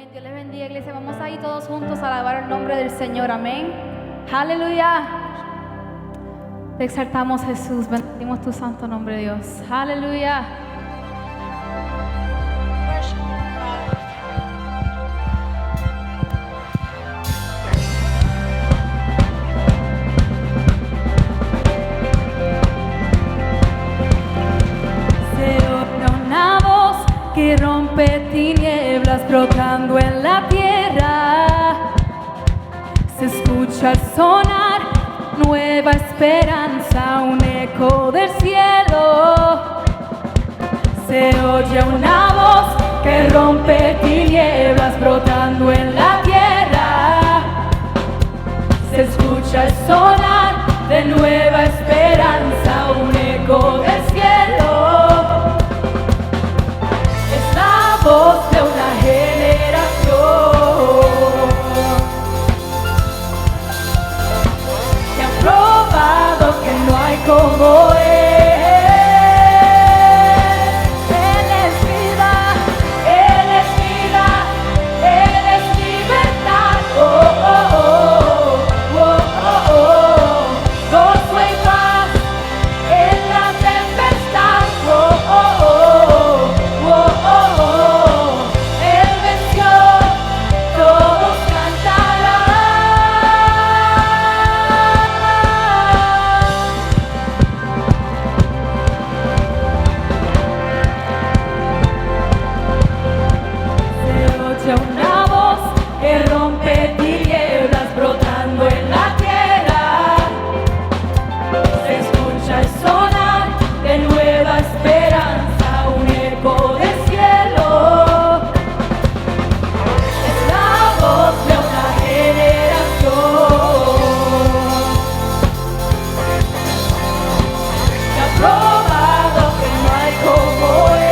Amén. Dios les bendiga, iglesia. Vamos ahí todos juntos a alabar el nombre del Señor. Amén. Aleluya. Te exaltamos, Jesús. Bendecimos tu santo nombre, Dios. Aleluya. Que rompe tinieblas brotando en la tierra. Se escucha al sonar nueva esperanza, un eco del cielo. Se oye una voz que rompe tinieblas brotando en la tierra. Se escucha el sonar de nueva esperanza, un eco del cielo. Voz de una generación que ha probado que no hay como Él. Él es vida, Él es vida, Él es libertad. Oh, oh, oh, oh, oh, oh. Gozo y paz en la tempestad. Oh, oh, oh, oh, oh, oh. Una voz que rompe tinieblas brotando en la tierra. Se escucha el sonar de nueva esperanza, un eco del cielo. Es la voz de una generación que ha probado que no hay como Él.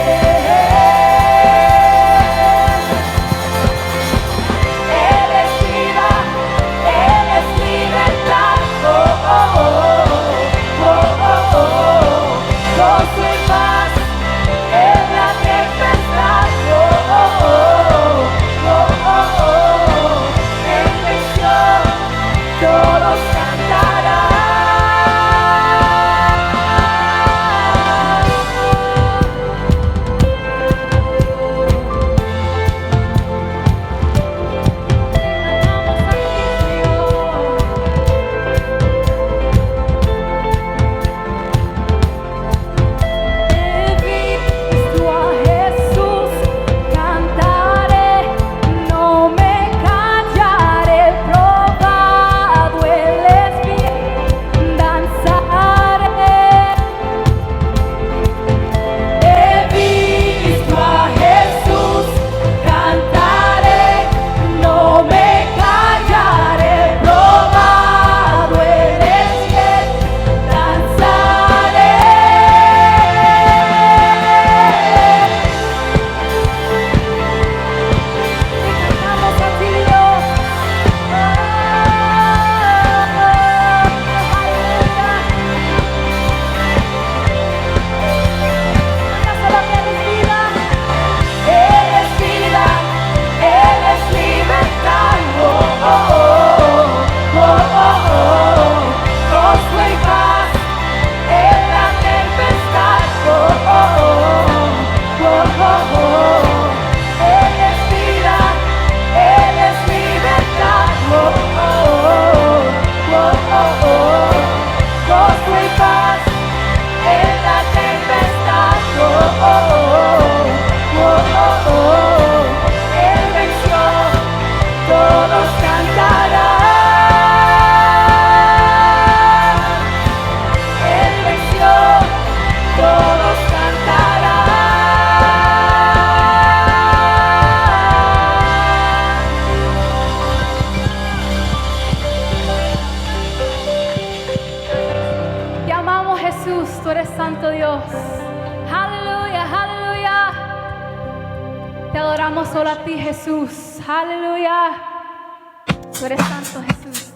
Solo a ti, Jesús. Aleluya. Tú eres santo, Jesús.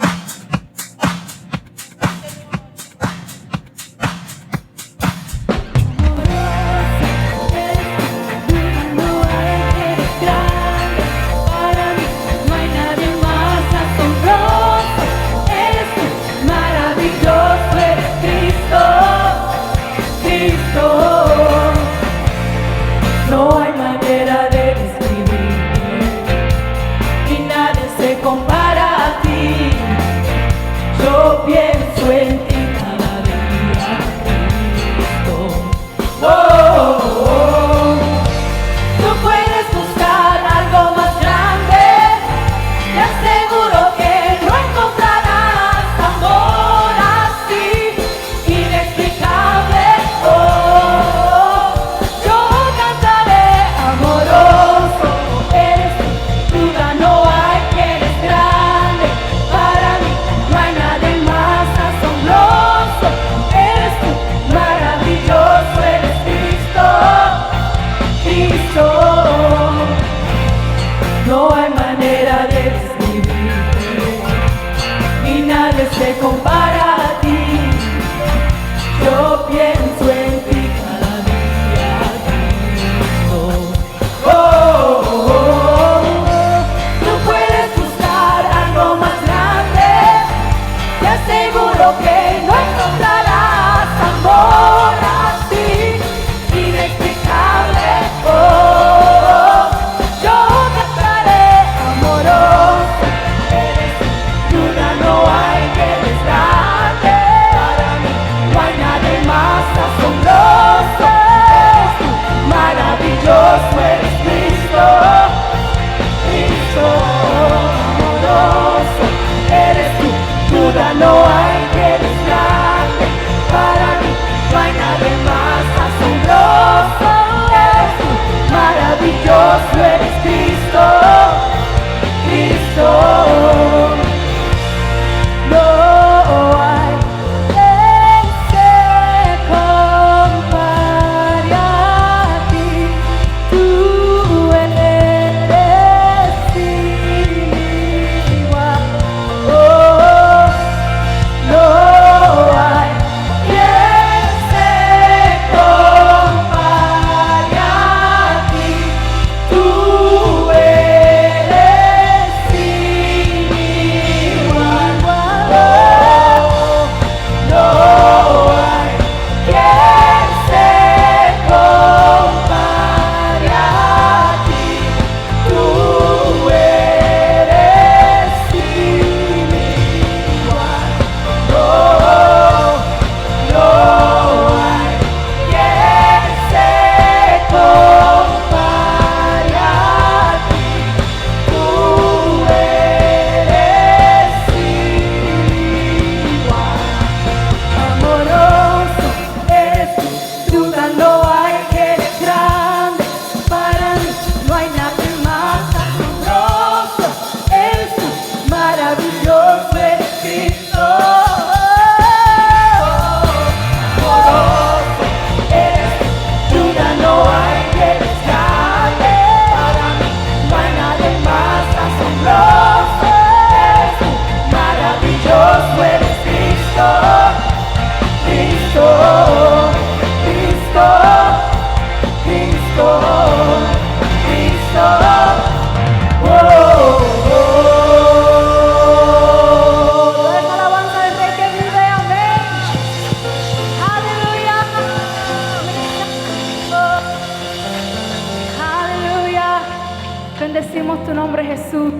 Bendecimos tu nombre, Jesús.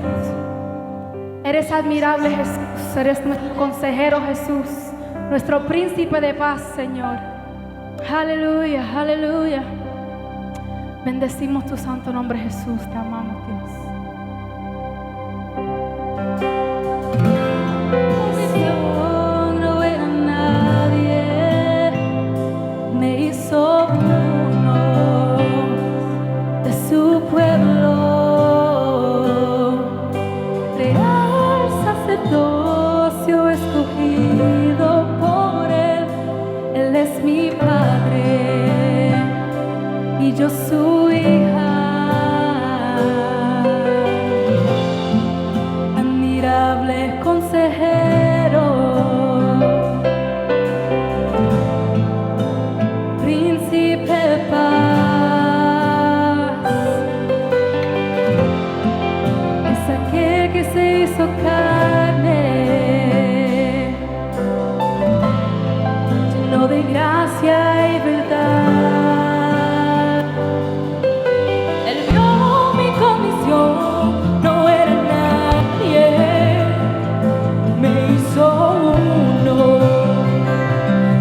Eres admirable, Jesús. Eres nuestro consejero, Jesús. Nuestro príncipe de paz, Señor. Aleluya, aleluya. Bendecimos tu santo nombre, Jesús. Te amamos, Dios. No era nadie, me hizo uno de su pueblo, real sacerdocio escogido por él. Él es mi Padre y yo su hija. Admirable consejero, príncipe de paz, es aquel que se hizo carne, lleno de gracia y verdad. Él vio mi condición, no era nadie, me hizo uno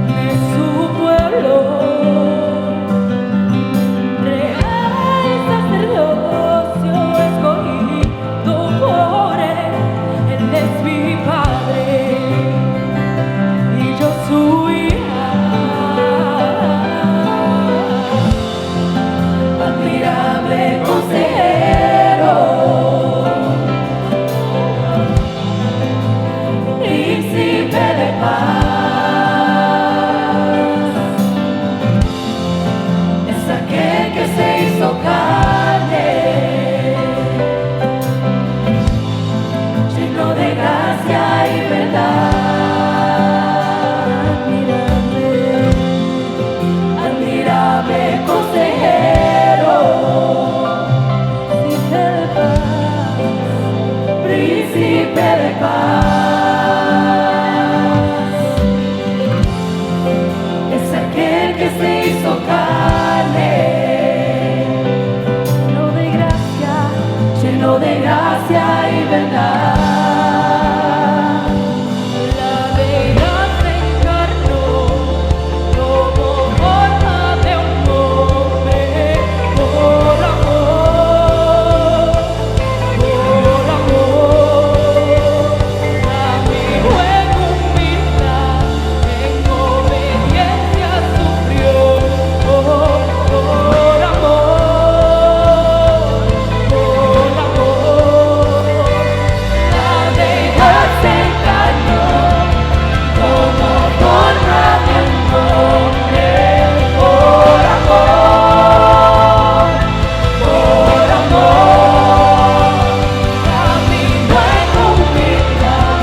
de su pueblo, real sacerdocio escogido por él. Él es mi Padre y yo su hija. Admirable consejero, príncipe de paz, es aquel que se hizo carne, lleno de gracia y verdad. Admirable consejero, príncipe de paz, es aquel que se hizo carne, lleno de gracia y verdad. La deidad se encarnó como forma de un hombre, por amor, amigo en humildad, en obediencia sufrió, por amor, la deidad se encarnó como forma de un hombre, por amor, caminó en humildad,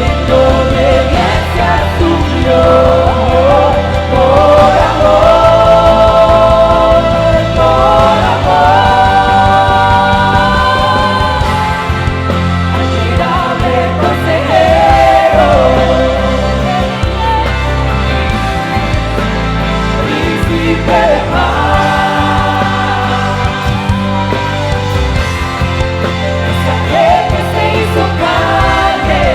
en obediencia sufrió, por amor, admirable consejero, príncipe de paz, es aquel que se hizo carne,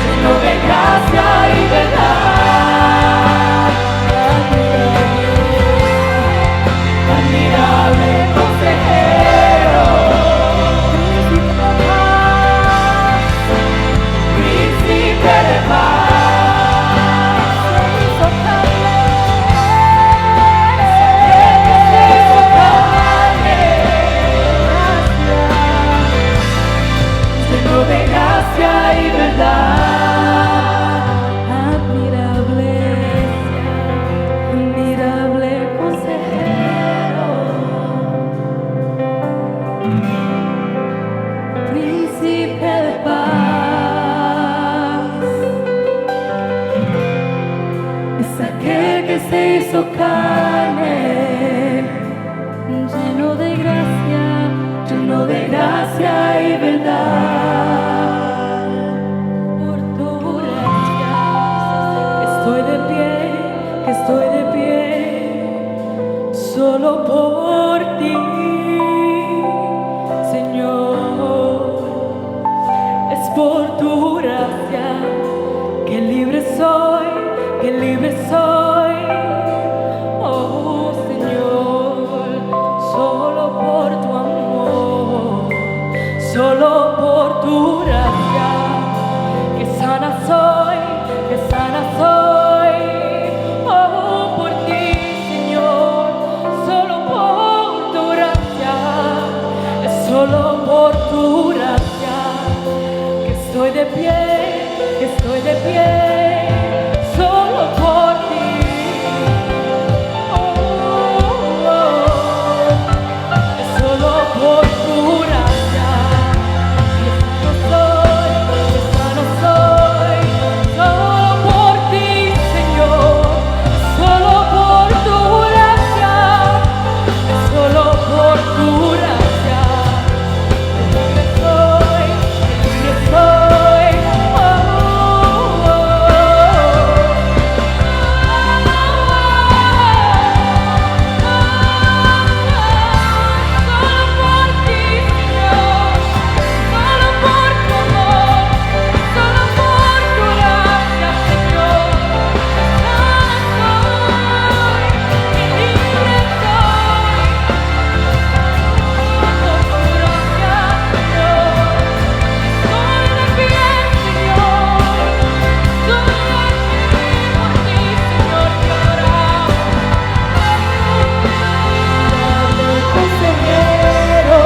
lleno de gracia y verdad. Admirable consejero, príncipe de paz, lleno de gracia y verdad. Admirable consejero, príncipe de paz, es aquel que se hizo carne, lleno de gracia y verdad. Por tu gracia estoy de pie, solo por ti, Señor. Es por tu gracia que libre soy, que libre soy. Oh Señor, solo por tu amor, solo por tu gracia, que sana soy, que sana soy. Oh, por ti, Señor, solo por tu gracia, es solo por tu gracia que estoy de pie, que estoy de pie, solo por ti. Oh, es solo por tu gracia que sano soy, solo por ti, Señor, solo por tu gracia, solo por tu gracia. Libre soy, libre soy. Oh, oh, oh. Solo por ti, Señor, solo por tu amor, solo por tu gracia, Señor. Libre soy, por tu gracia, Señor. Estoy de pie, Señor. Estoy por ti, Señor, y adoramos. Consejero,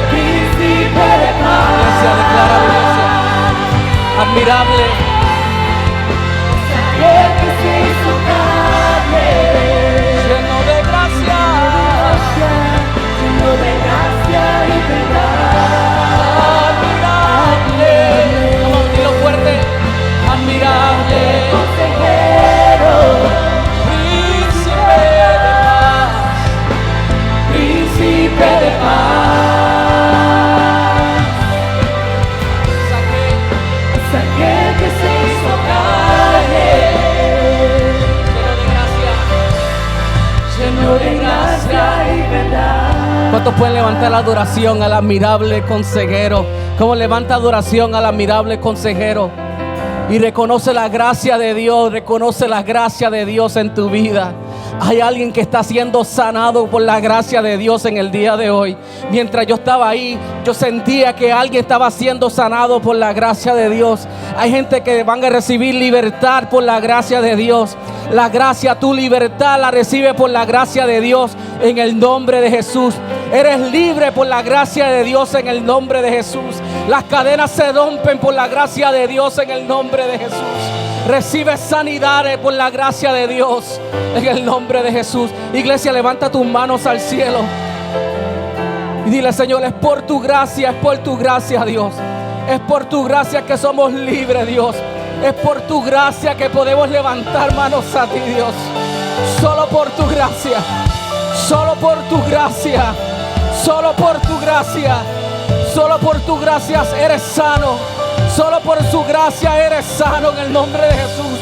príncipe de paz. Iglesia, declara, iglesia. Admirable, Aquel que se hizo carne, lleno de gracia. lleno de gracia y verdad. Admirable. Vamos, dilo fuerte. Admirable. Consejero, Príncipe de paz. príncipe de paz. Es aquel que se hizo carne, Lleno de gracia. y verdad. ¿Cuántos pueden levantar la adoración al admirable consejero? ¿Cómo levanta adoración al admirable consejero? Y reconoce la gracia de Dios, reconoce la gracia de Dios en tu vida. Hay alguien que está siendo sanado por la gracia de Dios en el día de hoy. Mientras yo estaba ahí, yo sentía que alguien estaba siendo sanado por la gracia de Dios. Hay gente que van a recibir libertad por la gracia de Dios. La gracia, tu libertad la recibe por la gracia de Dios en el nombre de Jesús. Eres libre por la gracia de Dios en el nombre de Jesús. Las cadenas se rompen por la gracia de Dios en el nombre de Jesús. Recibe sanidades por la gracia de Dios en el nombre de Jesús. Iglesia, levanta tus manos al cielo y dile: Señor, es por tu gracia, Dios. Es por tu gracia que somos libres, Dios. Es por tu gracia que podemos levantar manos a ti, Dios. Solo por tu gracia, solo por tu gracia, solo por tu gracia, solo por tu gracia eres sano. Solo por su gracia eres sano en el nombre de Jesús.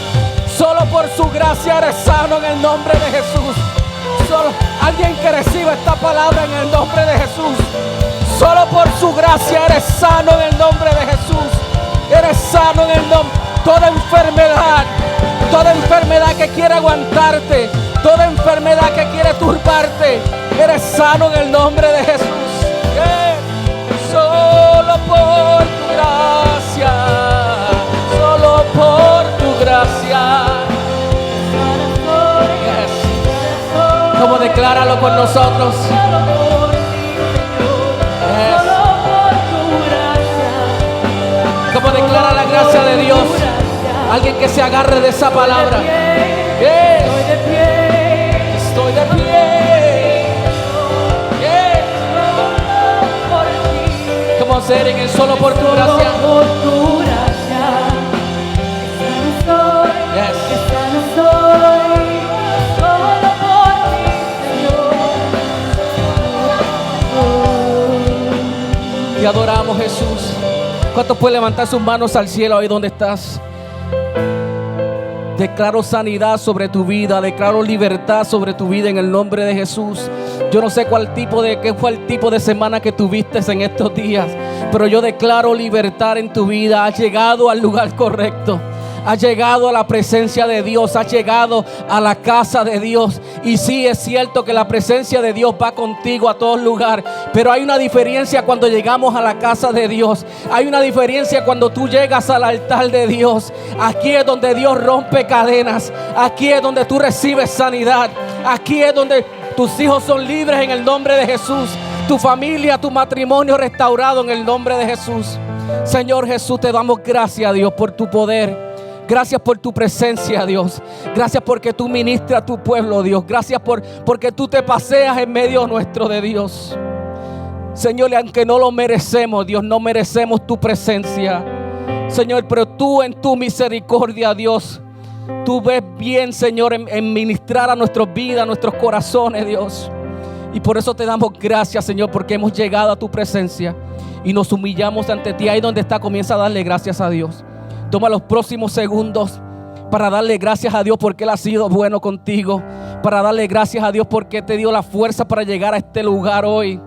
Solo por su gracia eres sano en el nombre de Jesús. Solo alguien que reciba esta palabra en el nombre de Jesús. Solo por su gracia eres sano en el nombre de Jesús. Eres sano en el nombre. Toda enfermedad que quiere aguantarte, toda enfermedad que quiere turbarte, eres sano en el nombre de Jesús. Solo por tu gracia, solo por tu gracia. Yes. Como decláralo con nosotros. Yes. Como declara la gracia de Dios. Alguien que se agarre de esa palabra. Yes. Estoy de pie. Yes. Como ser en el solo por tu gracia. Yes. Te adoramos, Jesús. ¿Cuántos pueden levantar sus manos al cielo ahí donde estás? Declaro sanidad sobre tu vida, declaro libertad sobre tu vida en el nombre de Jesús. Yo no sé qué fue el tipo de semana que tuviste en estos días, pero yo declaro libertad en tu vida. Has llegado al lugar correcto. Has llegado a la presencia de Dios, has llegado a la casa de Dios. Y sí, es cierto que la presencia de Dios va contigo a todo lugar, pero hay una diferencia cuando llegamos a la casa de Dios. Hay una diferencia cuando tú llegas al altar de Dios. Aquí es donde Dios rompe cadenas. Aquí es donde tú recibes sanidad. Aquí es donde tus hijos son libres en el nombre de Jesús. Tu familia, tu matrimonio restaurado en el nombre de Jesús. Señor Jesús, te damos gracias, Dios, por tu poder. Gracias por tu presencia, Dios. Gracias porque tú ministras a tu pueblo, Dios. Gracias porque tú te paseas en medio nuestro de Dios. Señor, aunque no lo merecemos, Dios, no merecemos tu presencia. Señor, pero tú en tu misericordia, Dios, tú ves bien, Señor, en ministrar a nuestras vidas, a nuestros corazones, Dios. Y por eso te damos gracias, Señor, porque hemos llegado a tu presencia y nos humillamos ante ti. Ahí donde está, comienza a darle gracias a Dios. Toma los próximos segundos para darle gracias a Dios porque Él ha sido bueno contigo. Para darle gracias a Dios porque te dio la fuerza para llegar a este lugar hoy.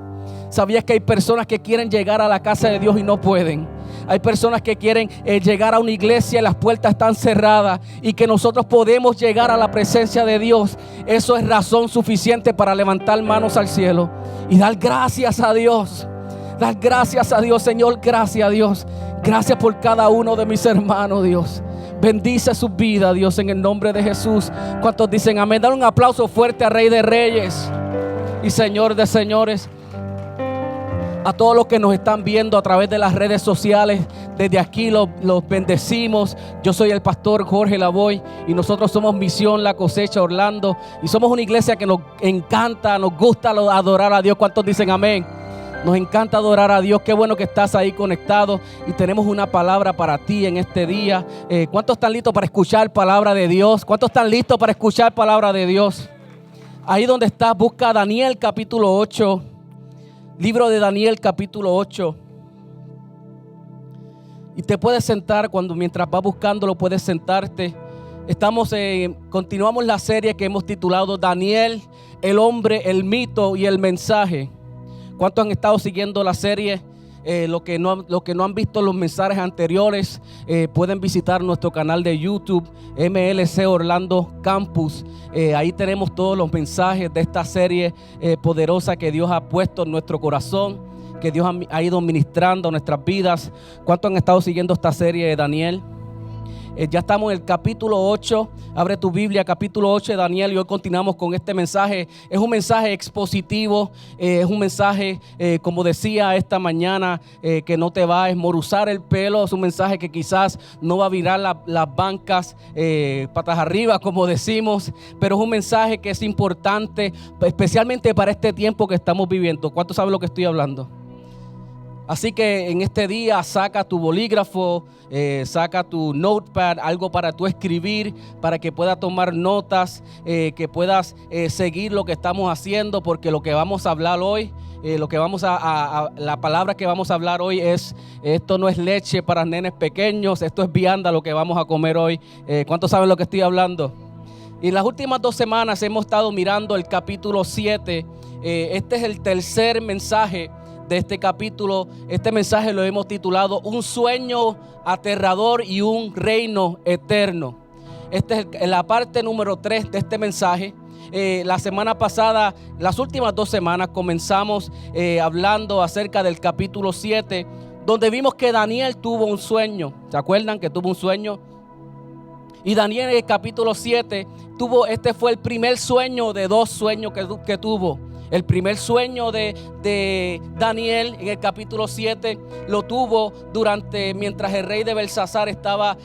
¿Sabías que hay personas que quieren llegar a la casa de Dios y no pueden? Hay personas que quieren llegar a una iglesia y las puertas están cerradas, y que nosotros podemos llegar a la presencia de Dios. Eso es razón suficiente para levantar manos al cielo y dar gracias a Dios. Dar gracias a Dios, Señor. Gracias a Dios. Gracias por cada uno de mis hermanos, Dios. Bendice su vida, Dios, en el nombre de Jesús. ¿Cuántos dicen amén? Dale un aplauso fuerte al Rey de Reyes y Señor de Señores. A todos los que nos están viendo a través de las redes sociales, desde aquí los bendecimos. Yo soy el pastor Jorge Lavoy y nosotros somos Misión La Cosecha Orlando. Y somos una iglesia que nos encanta, nos gusta adorar a Dios. ¿Cuántos dicen amén? Nos encanta adorar a Dios. Qué bueno que estás ahí conectado y tenemos una palabra para ti en este día. ¿Cuántos están listos para escuchar palabra de Dios? ¿Cuántos están listos para escuchar palabra de Dios? Ahí donde estás, busca Daniel capítulo 8. Libro de Daniel capítulo 8. Y te puedes sentar mientras vas buscándolo, puedes sentarte. Continuamos la serie que hemos titulado Daniel, el hombre, el mito y el mensaje. ¿Cuántos han estado siguiendo la serie? Los que no han visto los mensajes anteriores, pueden visitar nuestro canal de YouTube, MLC Orlando Campus. Ahí tenemos todos los mensajes de esta serie poderosa que Dios ha puesto en nuestro corazón, que Dios ha ido ministrando a nuestras vidas. ¿Cuántos han estado siguiendo esta serie de Daniel? Ya estamos en el capítulo 8. Abre tu Biblia, capítulo 8 de Daniel, y hoy continuamos con este mensaje. Es un mensaje expositivo, es un mensaje, como decía esta mañana, que no te va a esmoruzar el pelo. Es un mensaje que quizás no va a virar las bancas patas arriba, como decimos, pero es un mensaje que es importante, especialmente para este tiempo que estamos viviendo. ¿Cuántos saben lo que estoy hablando? Así que en este día saca tu bolígrafo, saca tu notepad, algo para tú escribir, para que puedas tomar notas, que puedas seguir lo que estamos haciendo, porque lo que vamos a hablar hoy, la palabra que vamos a hablar hoy esto no es leche para nenes pequeños, esto es vianda lo que vamos a comer hoy. ¿Cuántos saben lo que estoy hablando? Y en las últimas 2 semanas hemos estado mirando el capítulo 7. Este es el tercer mensaje de este capítulo. Este mensaje lo hemos titulado Un sueño aterrador y un reino eterno. Esta es la parte número 3 de este mensaje. La semana pasada, las últimas 2 semanas, comenzamos hablando acerca del capítulo 7, donde vimos que Daniel tuvo un sueño. ¿Se acuerdan que tuvo un sueño? Y Daniel en el capítulo 7 este fue el primer sueño de 2 sueños que tuvo. El primer sueño de Daniel en el capítulo 7 lo tuvo mientras el rey de Belsasar estaba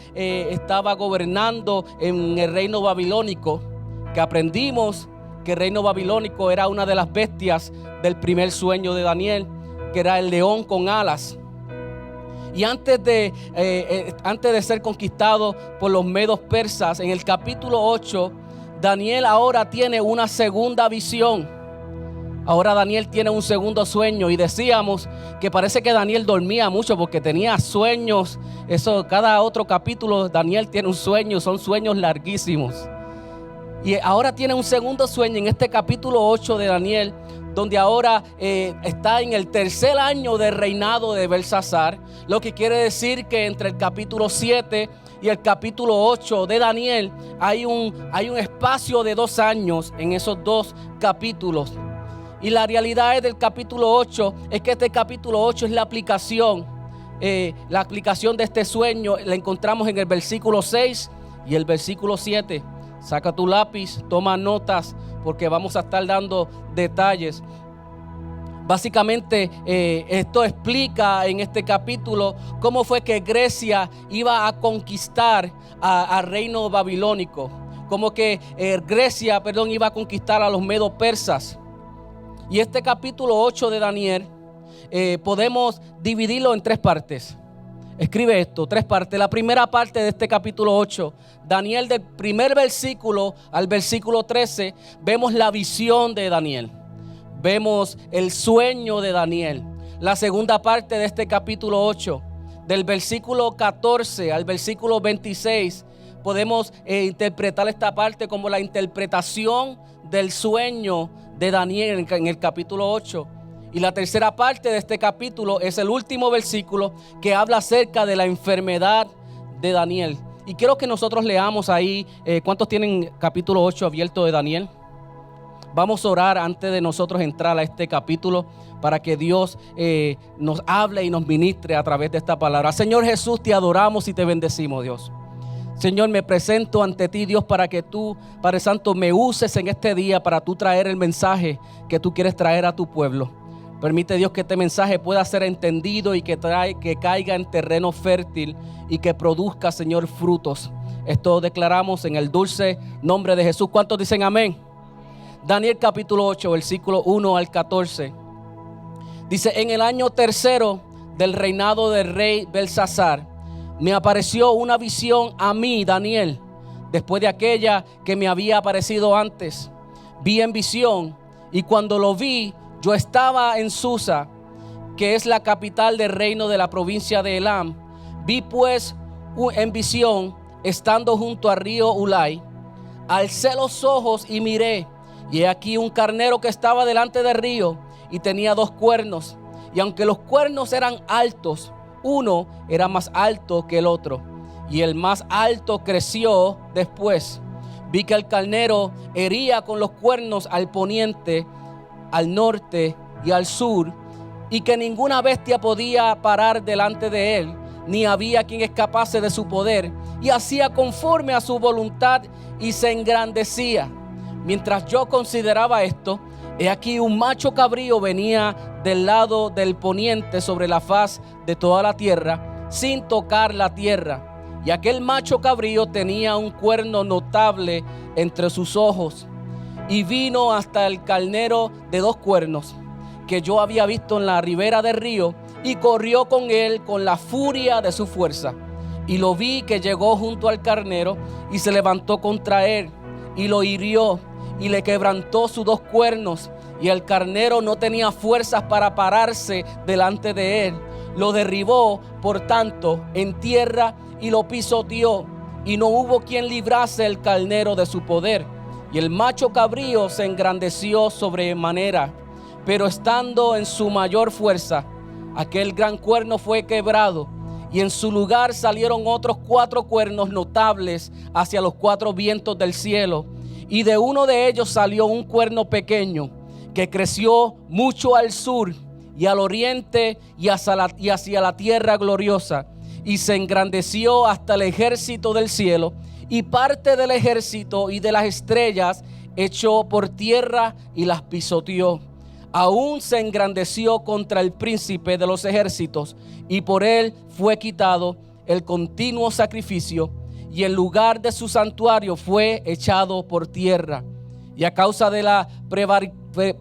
gobernando en el reino babilónico, que aprendimos que el reino babilónico era una de las bestias del primer sueño de Daniel, que era el león con alas. Y antes de ser conquistado por los medos persas, en el capítulo 8, Daniel ahora tiene una segunda visión. Ahora Daniel tiene un segundo sueño y decíamos que parece que Daniel dormía mucho porque tenía sueños. Eso, cada otro capítulo Daniel tiene un sueño, son sueños larguísimos. Y ahora tiene un segundo sueño en este capítulo 8 de Daniel, donde ahora está en el tercer año del reinado de Belsasar, lo que quiere decir que entre el capítulo 7 y el capítulo 8 de Daniel hay un espacio de 2 años en esos 2 capítulos. Y la realidad del capítulo 8 es que este capítulo 8 es la aplicación de este sueño. La encontramos en el versículo 6 y el versículo 7. Saca tu lápiz, toma notas, porque vamos a estar dando detalles. Básicamente esto explica en este capítulo cómo fue que Grecia iba a conquistar al reino babilónico. Como que Grecia iba a conquistar a los medo persas. Y este capítulo 8 de Daniel podemos dividirlo en 3 partes. Escribe esto, 3 partes. La primera parte de este capítulo 8, Daniel, del primer versículo al versículo 13, vemos la visión de Daniel. Vemos el sueño de Daniel. La segunda parte de este capítulo 8, del versículo 14 al versículo 26, podemos interpretar esta parte como la interpretación del sueño de Daniel en el capítulo 8. Y la tercera parte de este capítulo es el último versículo que habla acerca de la enfermedad de Daniel. Y quiero que nosotros leamos ahí, ¿cuántos tienen capítulo 8 abierto de Daniel? Vamos a orar antes de nosotros entrar a este capítulo para que Dios nos hable y nos ministre a través de esta palabra. Señor Jesús, te adoramos y te bendecimos, Dios. Señor, me presento ante ti, Dios, para que tú, Padre Santo, me uses en este día para tú traer el mensaje que tú quieres traer a tu pueblo. Permite, Dios, que este mensaje pueda ser entendido y que caiga en terreno fértil y que produzca, Señor, frutos. Esto declaramos en el dulce nombre de Jesús. ¿Cuántos dicen amén? Daniel capítulo 8, versículo 1 al 14. Dice: en el año tercero del reinado del rey Belsasar, me apareció una visión a mí, Daniel, después de aquella que me había aparecido antes. Vi en visión, y cuando lo vi, yo estaba en Susa, que es la capital del reino de la provincia de Elam. Vi pues en visión, estando junto al río Ulai, alcé los ojos y miré, y he aquí un carnero que estaba delante del río, y tenía 2 cuernos, y aunque los cuernos eran altos, uno era más alto que el otro, y el más alto creció después. Vi que el carnero hería con los cuernos al poniente, al norte y al sur, y que ninguna bestia podía parar delante de él, ni había quien escapase de su poder, y hacía conforme a su voluntad y se engrandecía. Mientras yo consideraba esto, he aquí un macho cabrío venía del lado del poniente sobre la faz de toda la tierra, sin tocar la tierra, y aquel macho cabrío tenía un cuerno notable entre sus ojos. Y vino hasta el carnero de 2 cuernos que yo había visto en la ribera del río, y corrió con él con la furia de su fuerza. Y lo vi que llegó junto al carnero y se levantó contra él y lo hirió y le quebrantó sus 2 cuernos. Y el carnero no tenía fuerzas para pararse delante de él. Lo derribó, por tanto, en tierra y lo pisoteó. Y no hubo quien librase el carnero de su poder. Y el macho cabrío se engrandeció sobremanera, pero estando en su mayor fuerza, aquel gran cuerno fue quebrado, y en su lugar salieron otros 4 cuernos notables hacia los 4 vientos del cielo, y de uno de ellos salió un cuerno pequeño, que creció mucho al sur y al oriente y hacia la tierra gloriosa, y se engrandeció hasta el ejército del cielo, y parte del ejército y de las estrellas echó por tierra y las pisoteó. Aún se engrandeció contra el príncipe de los ejércitos, y por él fue quitado el continuo sacrificio, y el lugar de su santuario fue echado por tierra. Y a causa de la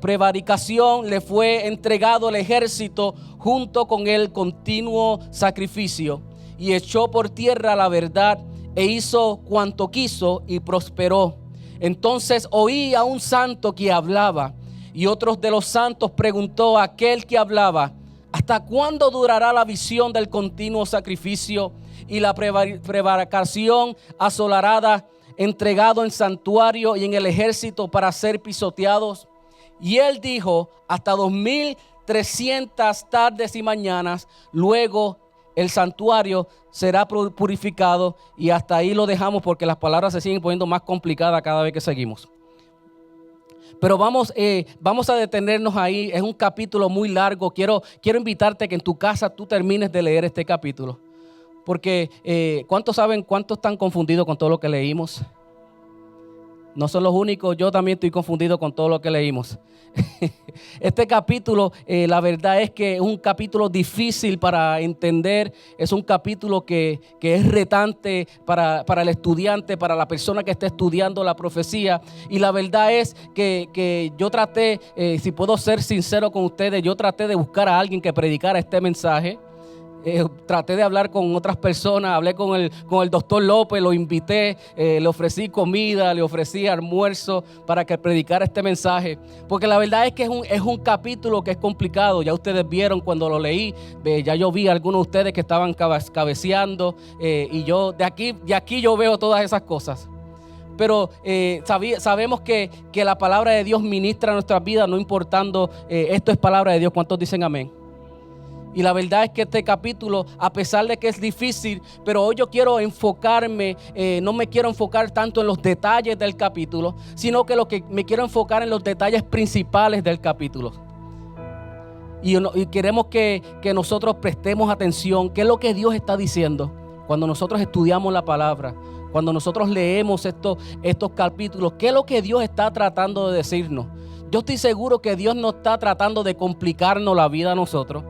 prevaricación le fue entregado el ejército junto con el continuo sacrificio, y echó por tierra la verdad, e hizo cuanto quiso y prosperó. Entonces oí a un santo que hablaba Y otros de los santos preguntó a aquel que hablaba: ¿hasta cuándo durará la visión del continuo sacrificio y la prevaricación asolarada, entregado en santuario y en el ejército para ser pisoteados? Y él dijo: hasta 2300 tardes y mañanas, luego el santuario será purificado. Y hasta ahí lo dejamos porque las palabras se siguen poniendo más complicadas cada vez que seguimos. Pero vamos a detenernos ahí. Es un capítulo muy largo. Quiero invitarte que en tu casa tú termines de leer este capítulo. Porque ¿cuántos están confundidos con todo lo que leímos? No son los únicos, yo también estoy confundido con todo lo que leímos. Este capítulo, la verdad es que es un capítulo difícil para entender. Es un capítulo que es retante para el estudiante, para la persona que está estudiando la profecía. Y la verdad es que yo traté, si puedo ser sincero con ustedes, yo traté de buscar a alguien que predicara este mensaje. Traté de hablar con otras personas, hablé con el doctor López, lo invité, le ofrecí comida, le ofrecí almuerzo para que predicara este mensaje. Porque la verdad es que es un capítulo que es complicado. Ya ustedes vieron cuando lo leí, ya yo vi a algunos de ustedes que estaban cabeceando, y yo de aquí yo veo todas esas cosas. Pero sabemos que la palabra de Dios ministra nuestras vidas, no importando, esto es palabra de Dios. ¿Cuántos dicen amén? Y la verdad es que este capítulo, a pesar de que es difícil, pero hoy yo quiero enfocarme, no me quiero enfocar tanto en los detalles del capítulo, sino que me quiero enfocar en los detalles principales del capítulo. Y queremos que nosotros prestemos atención. ¿Qué es lo que Dios está diciendo? Cuando nosotros estudiamos la palabra, cuando nosotros leemos estos capítulos, ¿qué es lo que Dios está tratando de decirnos? Yo estoy seguro que Dios no está tratando de complicarnos la vida a nosotros.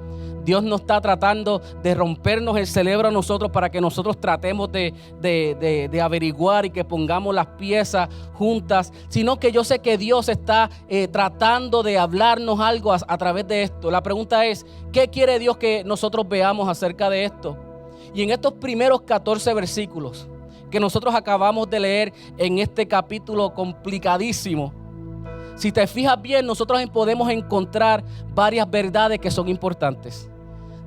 Dios no está tratando de rompernos el cerebro a nosotros para que nosotros tratemos de averiguar y que pongamos las piezas juntas, sino que yo sé que Dios está tratando de hablarnos algo a través de esto. La pregunta es, ¿qué quiere Dios que nosotros veamos acerca de esto? Y en estos primeros 14 versículos que nosotros acabamos de leer en este capítulo complicadísimo, si te fijas bien, nosotros podemos encontrar varias verdades que son importantes.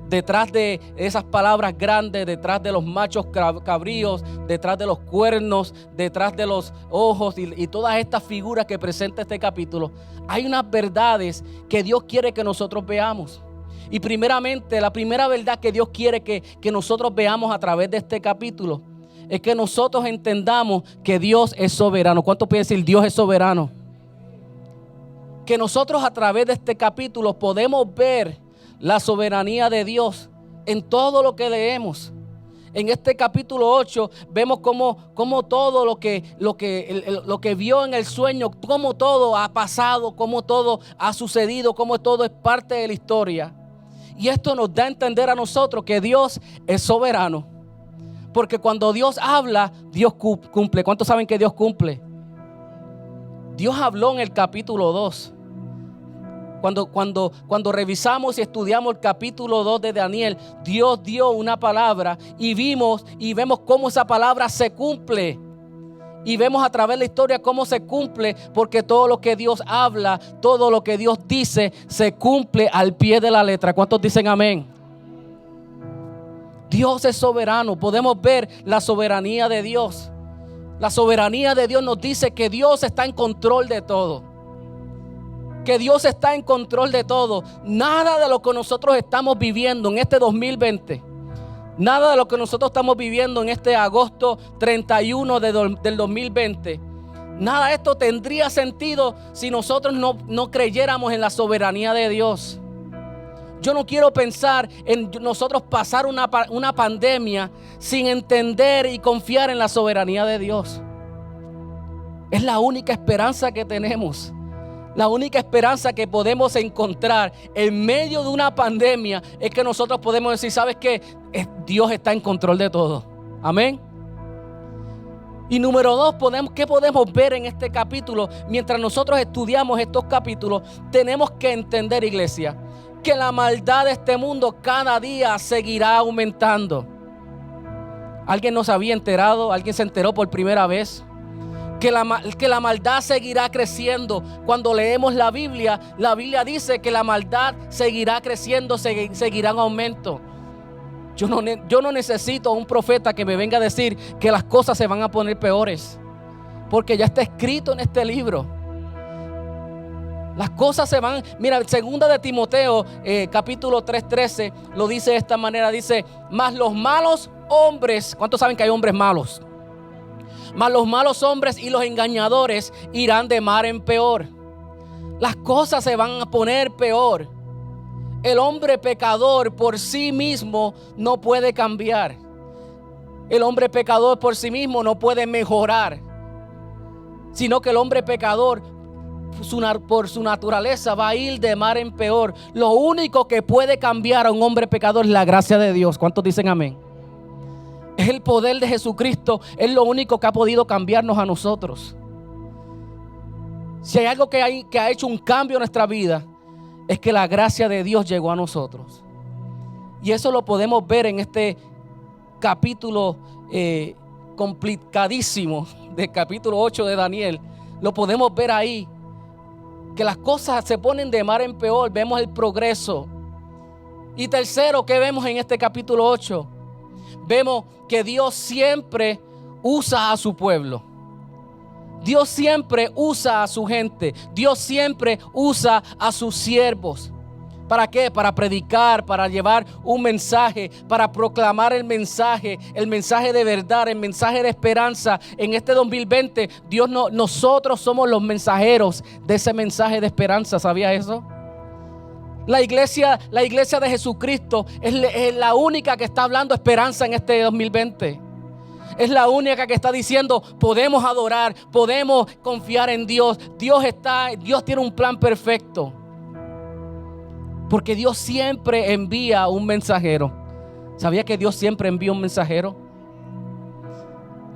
Detrás de esas palabras grandes, detrás de los machos cabríos, detrás de los cuernos, detrás de los ojos y todas estas figuras que presenta este capítulo, hay unas verdades que Dios quiere que nosotros veamos. Y primeramente, la primera verdad que Dios quiere que nosotros veamos a través de este capítulo es que nosotros entendamos que Dios es soberano. ¿Cuántos pueden decir Dios es soberano? Que nosotros a través de este capítulo podemos ver la soberanía de Dios en todo lo que leemos. En este capítulo 8 vemos cómo todo lo que vio en el sueño, cómo todo ha pasado, cómo todo ha sucedido, cómo todo es parte de la historia. Y esto nos da a entender a nosotros que Dios es soberano. Porque cuando Dios habla, Dios cumple. ¿Cuántos saben que Dios cumple? Dios habló en el capítulo 2. Cuando revisamos y estudiamos el capítulo 2 de Daniel, Dios dio una palabra y vemos cómo esa palabra se cumple. Y vemos a través de la historia cómo se cumple, porque todo lo que Dios habla, todo lo que Dios dice, se cumple al pie de la letra. ¿Cuántos dicen amén? Dios es soberano. Podemos ver la soberanía de Dios. La soberanía de Dios nos dice que Dios está en control de todo. Que Dios está en control de todo. Nada de lo que nosotros estamos viviendo en este 2020, nada de lo que nosotros estamos viviendo en este agosto 31 del 2020, nada de esto tendría sentido si nosotros no creyéramos en la soberanía de Dios. Yo no quiero pensar en nosotros pasar una pandemia sin entender y confiar en la soberanía de Dios. Es la única esperanza que tenemos. La única esperanza que podemos encontrar en medio de una pandemia es que nosotros podemos decir, ¿sabes qué? Dios está en control de todo. Amén. Y número 2, ¿qué podemos ver en este capítulo? Mientras nosotros estudiamos estos capítulos, tenemos que entender, iglesia, que la maldad de este mundo cada día seguirá aumentando. ¿Alguien nos había enterado? ¿Alguien se enteró por primera vez? que la maldad seguirá creciendo. Cuando leemos la Biblia dice que la maldad seguirá creciendo, seguirá en aumento. Yo no necesito un profeta que me venga a decir que las cosas se van a poner peores, porque ya está escrito en este libro. Las cosas se van. Mira, segunda de Timoteo, capítulo 3:13, lo dice de esta manera. Dice: mas los malos hombres, ¿cuántos saben que hay hombres malos? Mas los malos hombres y los engañadores irán de mal en peor. Las cosas se van a poner peor. El hombre pecador por sí mismo no puede cambiar. El hombre pecador por sí mismo no puede mejorar, sino que el hombre pecador por su naturaleza va a ir de mal en peor. Lo único que puede cambiar a un hombre pecador es la gracia de Dios. ¿Cuántos dicen amén? Es el poder de Jesucristo. Es lo único que ha podido cambiarnos a nosotros. Si hay algo que ha hecho un cambio en nuestra vida, es que la gracia de Dios llegó a nosotros. Y eso lo podemos ver en este capítulo complicadísimo del capítulo 8 de Daniel. Lo podemos ver ahí, que las cosas se ponen de mal en peor. Vemos el progreso. Y tercero, ¿qué vemos en este capítulo 8? Vemos que Dios siempre usa a su pueblo. Dios siempre usa a su gente. Dios siempre usa a sus siervos. ¿Para qué? Para predicar, para llevar un mensaje, para proclamar el mensaje de verdad, el mensaje de esperanza. En este 2020, nosotros somos los mensajeros de ese mensaje de esperanza. ¿Sabía eso? La iglesia de Jesucristo es la única que está hablando esperanza en este 2020. Es la única que está diciendo: podemos adorar, podemos confiar en Dios. Dios tiene un plan perfecto. Porque Dios siempre envía un mensajero. ¿Sabía que Dios siempre envía un mensajero?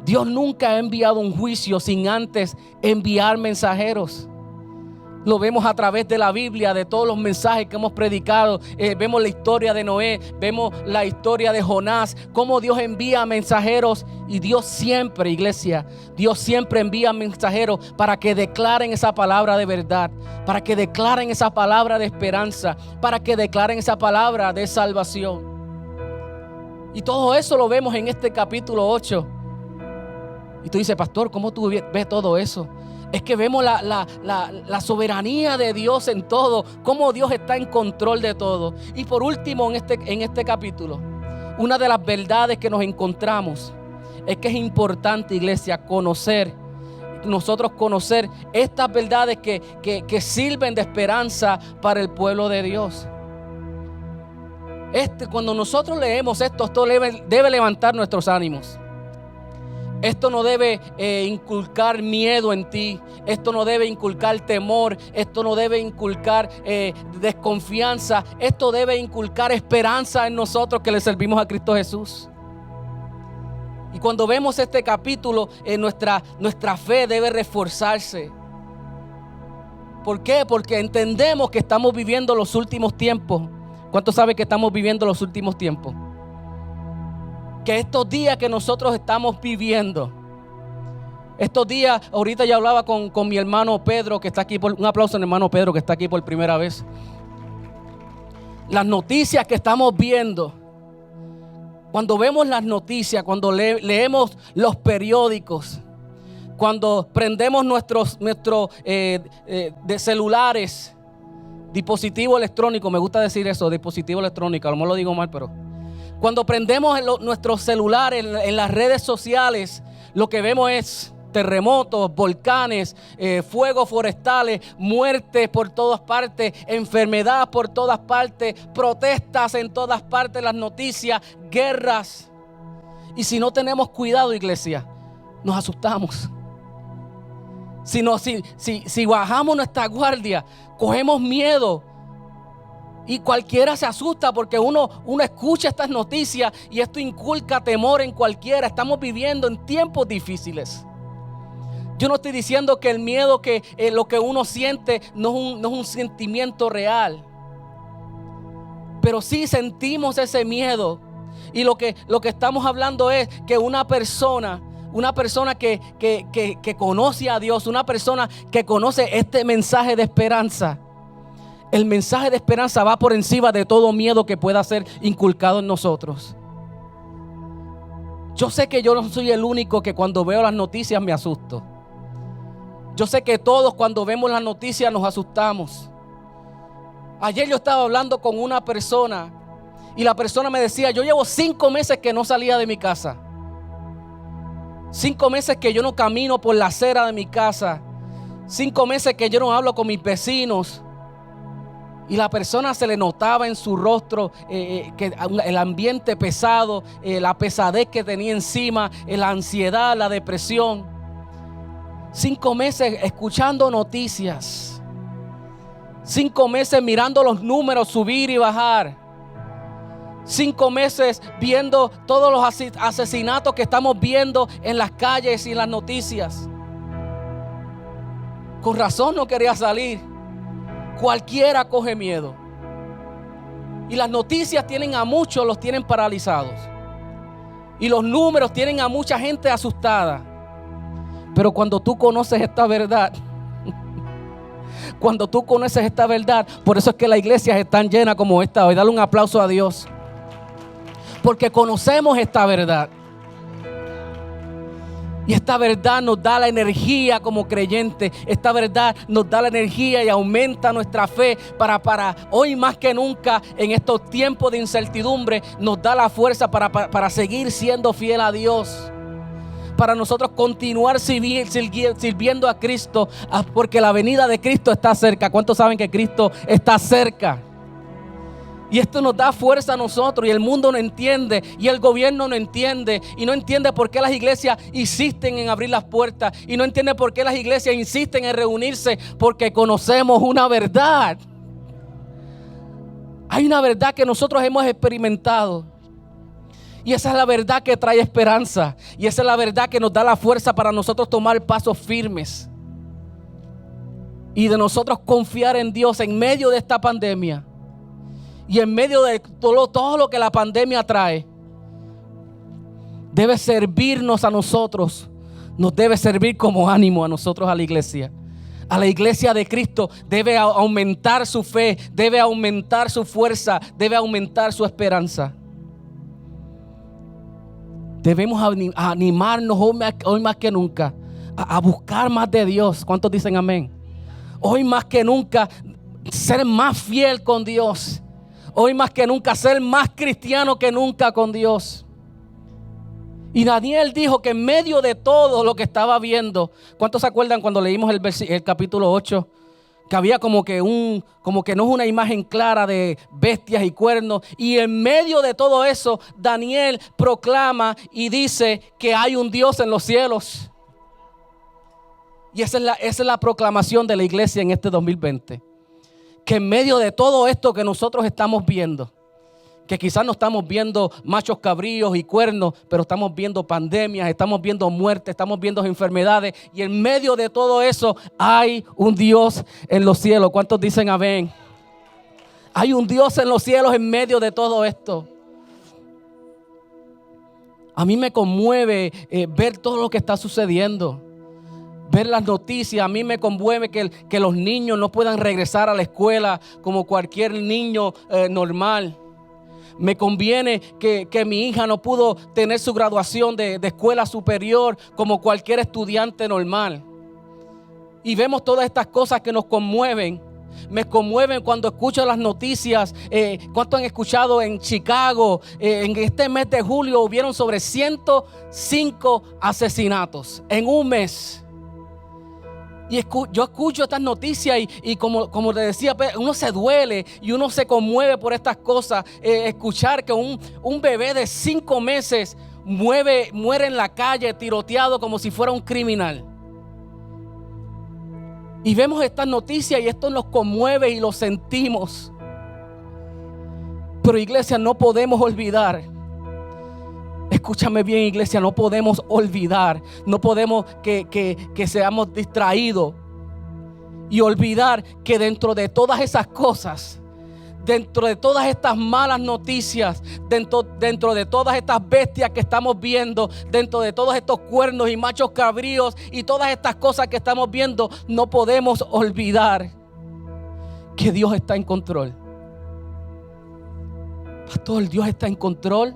Dios nunca ha enviado un juicio sin antes enviar mensajeros. Lo vemos a través de la Biblia, de todos los mensajes que hemos predicado. Vemos la historia de Noé, vemos la historia de Jonás, cómo Dios envía mensajeros. Y Dios siempre, iglesia, Dios siempre envía mensajeros para que declaren esa palabra de verdad, para que declaren esa palabra de esperanza, para que declaren esa palabra de salvación. Y todo eso lo vemos en este capítulo 8. Y tú dices: pastor, ¿cómo tú ves todo eso? Es que vemos la soberanía de Dios en todo, cómo Dios está en control de todo. Y por último, en este capítulo, una de las verdades que nos encontramos es que es importante, iglesia, nosotros conocer estas verdades que sirven de esperanza para el pueblo de Dios. Cuando nosotros leemos esto debe levantar nuestros ánimos. Esto no debe inculcar miedo en ti. Esto no debe inculcar temor. Esto no debe inculcar desconfianza. Esto debe inculcar esperanza en nosotros que le servimos a Cristo Jesús. Y cuando vemos este capítulo, nuestra fe debe reforzarse. ¿Por qué? Porque entendemos que estamos viviendo los últimos tiempos. ¿Cuántos saben que estamos viviendo los últimos tiempos? Que estos días que nosotros estamos viviendo, estos días, ahorita ya hablaba con mi hermano Pedro, que está aquí, un aplauso al hermano Pedro, que está aquí por primera vez. Las noticias que estamos viendo, cuando vemos las noticias, cuando leemos los periódicos, cuando prendemos nuestros de celulares, dispositivo electrónico, me gusta decir eso, dispositivo electrónico, a lo mejor lo digo mal, pero cuando prendemos nuestros celulares en las redes sociales, lo que vemos es terremotos, volcanes, fuegos forestales, muertes por todas partes, enfermedad por todas partes, protestas en todas partes, las noticias, guerras. Y si no tenemos cuidado, iglesia, nos asustamos. Si bajamos nuestra guardia, cogemos miedo. Y cualquiera se asusta porque uno escucha estas noticias y esto inculca temor en cualquiera. Estamos viviendo en tiempos difíciles. Yo no estoy diciendo que el miedo, lo que uno siente no es un sentimiento real. Pero sí sentimos ese miedo. Y lo que estamos hablando es que una persona una persona que conoce a Dios, una persona que conoce este mensaje de esperanza. El mensaje de esperanza va por encima de todo miedo que pueda ser inculcado en nosotros. Yo sé que yo no soy el único que cuando veo las noticias me asusto. Yo sé que todos cuando vemos las noticias nos asustamos. Ayer yo estaba hablando con una persona y la persona me decía, yo llevo 5 meses que no salía de mi casa. 5 meses que yo no camino por la acera de mi casa. 5 meses que yo no hablo con mis vecinos. Y la persona se le notaba en su rostro que el ambiente pesado, la pesadez que tenía encima, la ansiedad, la depresión. 5 meses escuchando noticias. 5 meses mirando los números subir y bajar. 5 meses viendo todos los asesinatos que estamos viendo en las calles y en las noticias. Con razón no quería salir. Cualquiera coge miedo. Y las noticias tienen a muchos, los tienen paralizados. Y los números tienen a mucha gente asustada. Pero cuando tú conoces esta verdad, cuando tú conoces esta verdad, por eso es que las iglesias están llenas como esta hoy. Dale un aplauso a Dios. Porque conocemos esta verdad. Y esta verdad nos da la energía como creyentes. Esta verdad nos da la energía y aumenta nuestra fe para hoy más que nunca en estos tiempos de incertidumbre. Nos da la fuerza para seguir siendo fiel a Dios. Para nosotros continuar sirviendo a Cristo. Porque la venida de Cristo está cerca. ¿Cuántos saben que Cristo está cerca? Y esto nos da fuerza a nosotros y el mundo no entiende y el gobierno no entiende y no entiende por qué las iglesias insisten en abrir las puertas y no entiende por qué las iglesias insisten en reunirse, porque conocemos una verdad. Hay una verdad que nosotros hemos experimentado y esa es la verdad que trae esperanza y esa es la verdad que nos da la fuerza para nosotros tomar pasos firmes y de nosotros confiar en Dios en medio de esta pandemia. Y en medio de todo lo que la pandemia trae, debe servirnos a nosotros. Nos debe servir como ánimo a nosotros, a la iglesia. A la iglesia de Cristo debe aumentar su fe, debe aumentar su fuerza, debe aumentar su esperanza. Debemos animarnos hoy más que nunca a buscar más de Dios. ¿Cuántos dicen amén? Hoy más que nunca ser más fiel con Dios. Hoy más que nunca ser más cristiano que nunca con Dios. Y Daniel dijo que en medio de todo lo que estaba viendo, ¿cuántos se acuerdan cuando leímos el capítulo 8? Que había como que no es una imagen clara de bestias y cuernos. Y en medio de todo eso, Daniel proclama y dice que hay un Dios en los cielos. Y esa es la proclamación de la iglesia en este 2020. Que en medio de todo esto que nosotros estamos viendo, que quizás no estamos viendo machos cabríos y cuernos, pero estamos viendo pandemias, estamos viendo muerte, estamos viendo enfermedades, y en medio de todo eso hay un Dios en los cielos. ¿Cuántos dicen amén? Hay un Dios en los cielos en medio de todo esto. A mí me conmueve ver todo lo que está sucediendo. Ver las noticias, a mí me conmueve que los niños no puedan regresar a la escuela como cualquier niño normal. Me conviene que mi hija no pudo tener su graduación de escuela superior como cualquier estudiante normal. Y vemos todas estas cosas que nos conmueven. Me conmueven cuando escucho las noticias. ¿Cuánto han escuchado en Chicago? En este mes de julio hubieron sobre 105 asesinatos en un mes. Y yo escucho estas noticias y como te decía, uno se duele y uno se conmueve por estas cosas. Escuchar que un bebé de 5 meses muere en la calle tiroteado como si fuera un criminal. Y vemos estas noticias y esto nos conmueve y lo sentimos. Pero iglesia, no podemos olvidar. Escúchame bien, iglesia, no podemos olvidar, no podemos que seamos distraídos y olvidar que dentro de todas esas cosas, dentro de todas estas malas noticias, dentro de todas estas bestias que estamos viendo, dentro de todos estos cuernos y machos cabríos y todas estas cosas que estamos viendo, no podemos olvidar que Dios está en control. Pastor, Dios está en control.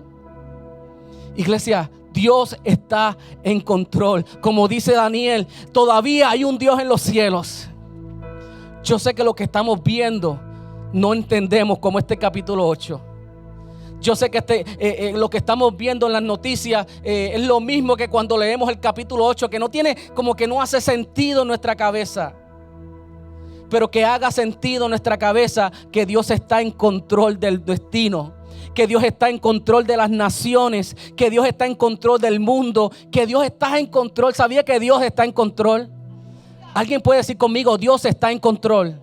Iglesia, Dios está en control. Como dice Daniel, todavía hay un Dios en los cielos. Yo sé que lo que estamos viendo no entendemos, como este capítulo 8. Yo sé que lo que estamos viendo en las noticias es lo mismo que cuando leemos el capítulo 8, que no tiene, como que no hace sentido en nuestra cabeza. Pero que haga sentido en nuestra cabeza que Dios está en control del destino, que Dios está en control de las naciones, que Dios está en control del mundo, que Dios está en control. ¿Sabía que Dios está en control? Alguien puede decir conmigo, Dios está en control.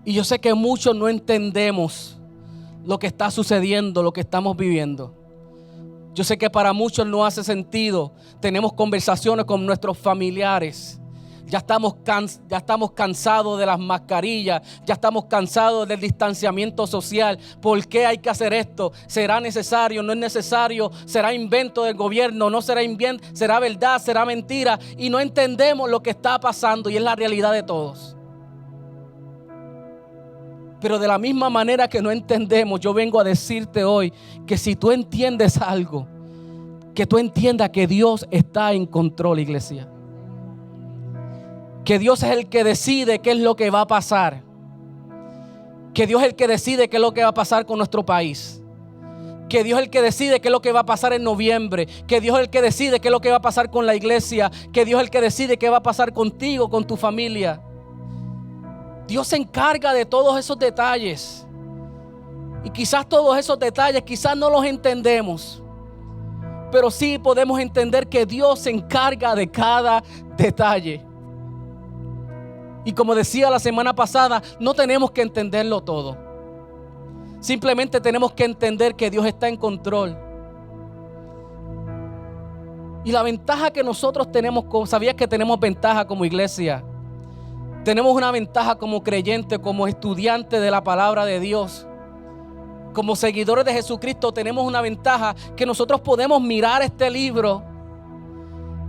Y yo sé que muchos no entendemos lo que está sucediendo, lo que estamos viviendo. Yo sé que para muchos no hace sentido. Tenemos conversaciones con nuestros familiares. Ya estamos cansados de las mascarillas. Ya estamos cansados del distanciamiento social. ¿Por qué hay que hacer esto? ¿Será necesario? ¿No es necesario? ¿Será invento del gobierno? ¿No será invento? ¿Será verdad? ¿Será mentira? Y no entendemos lo que está pasando y es la realidad de todos. Pero de la misma manera que no entendemos, yo vengo a decirte hoy que si tú entiendes algo, que tú entiendas que Dios está en control, iglesia. Que Dios es el que decide qué es lo que va a pasar. Que Dios es el que decide qué es lo que va a pasar con nuestro país. Que Dios es el que decide qué es lo que va a pasar en noviembre. Que Dios es el que decide qué es lo que va a pasar con la iglesia. Que Dios es el que decide qué va a pasar contigo, con tu familia. Dios se encarga de todos esos detalles. Y quizás todos esos detalles, quizás no los entendemos. Pero sí podemos entender que Dios se encarga de cada detalle. Y como decía la semana pasada, no tenemos que entenderlo todo. Simplemente tenemos que entender que Dios está en control. Y la ventaja que nosotros tenemos, ¿sabías que tenemos ventaja como iglesia? Tenemos una ventaja como creyentes, como estudiantes de la palabra de Dios. Como seguidores de Jesucristo tenemos una ventaja que nosotros podemos mirar este libro.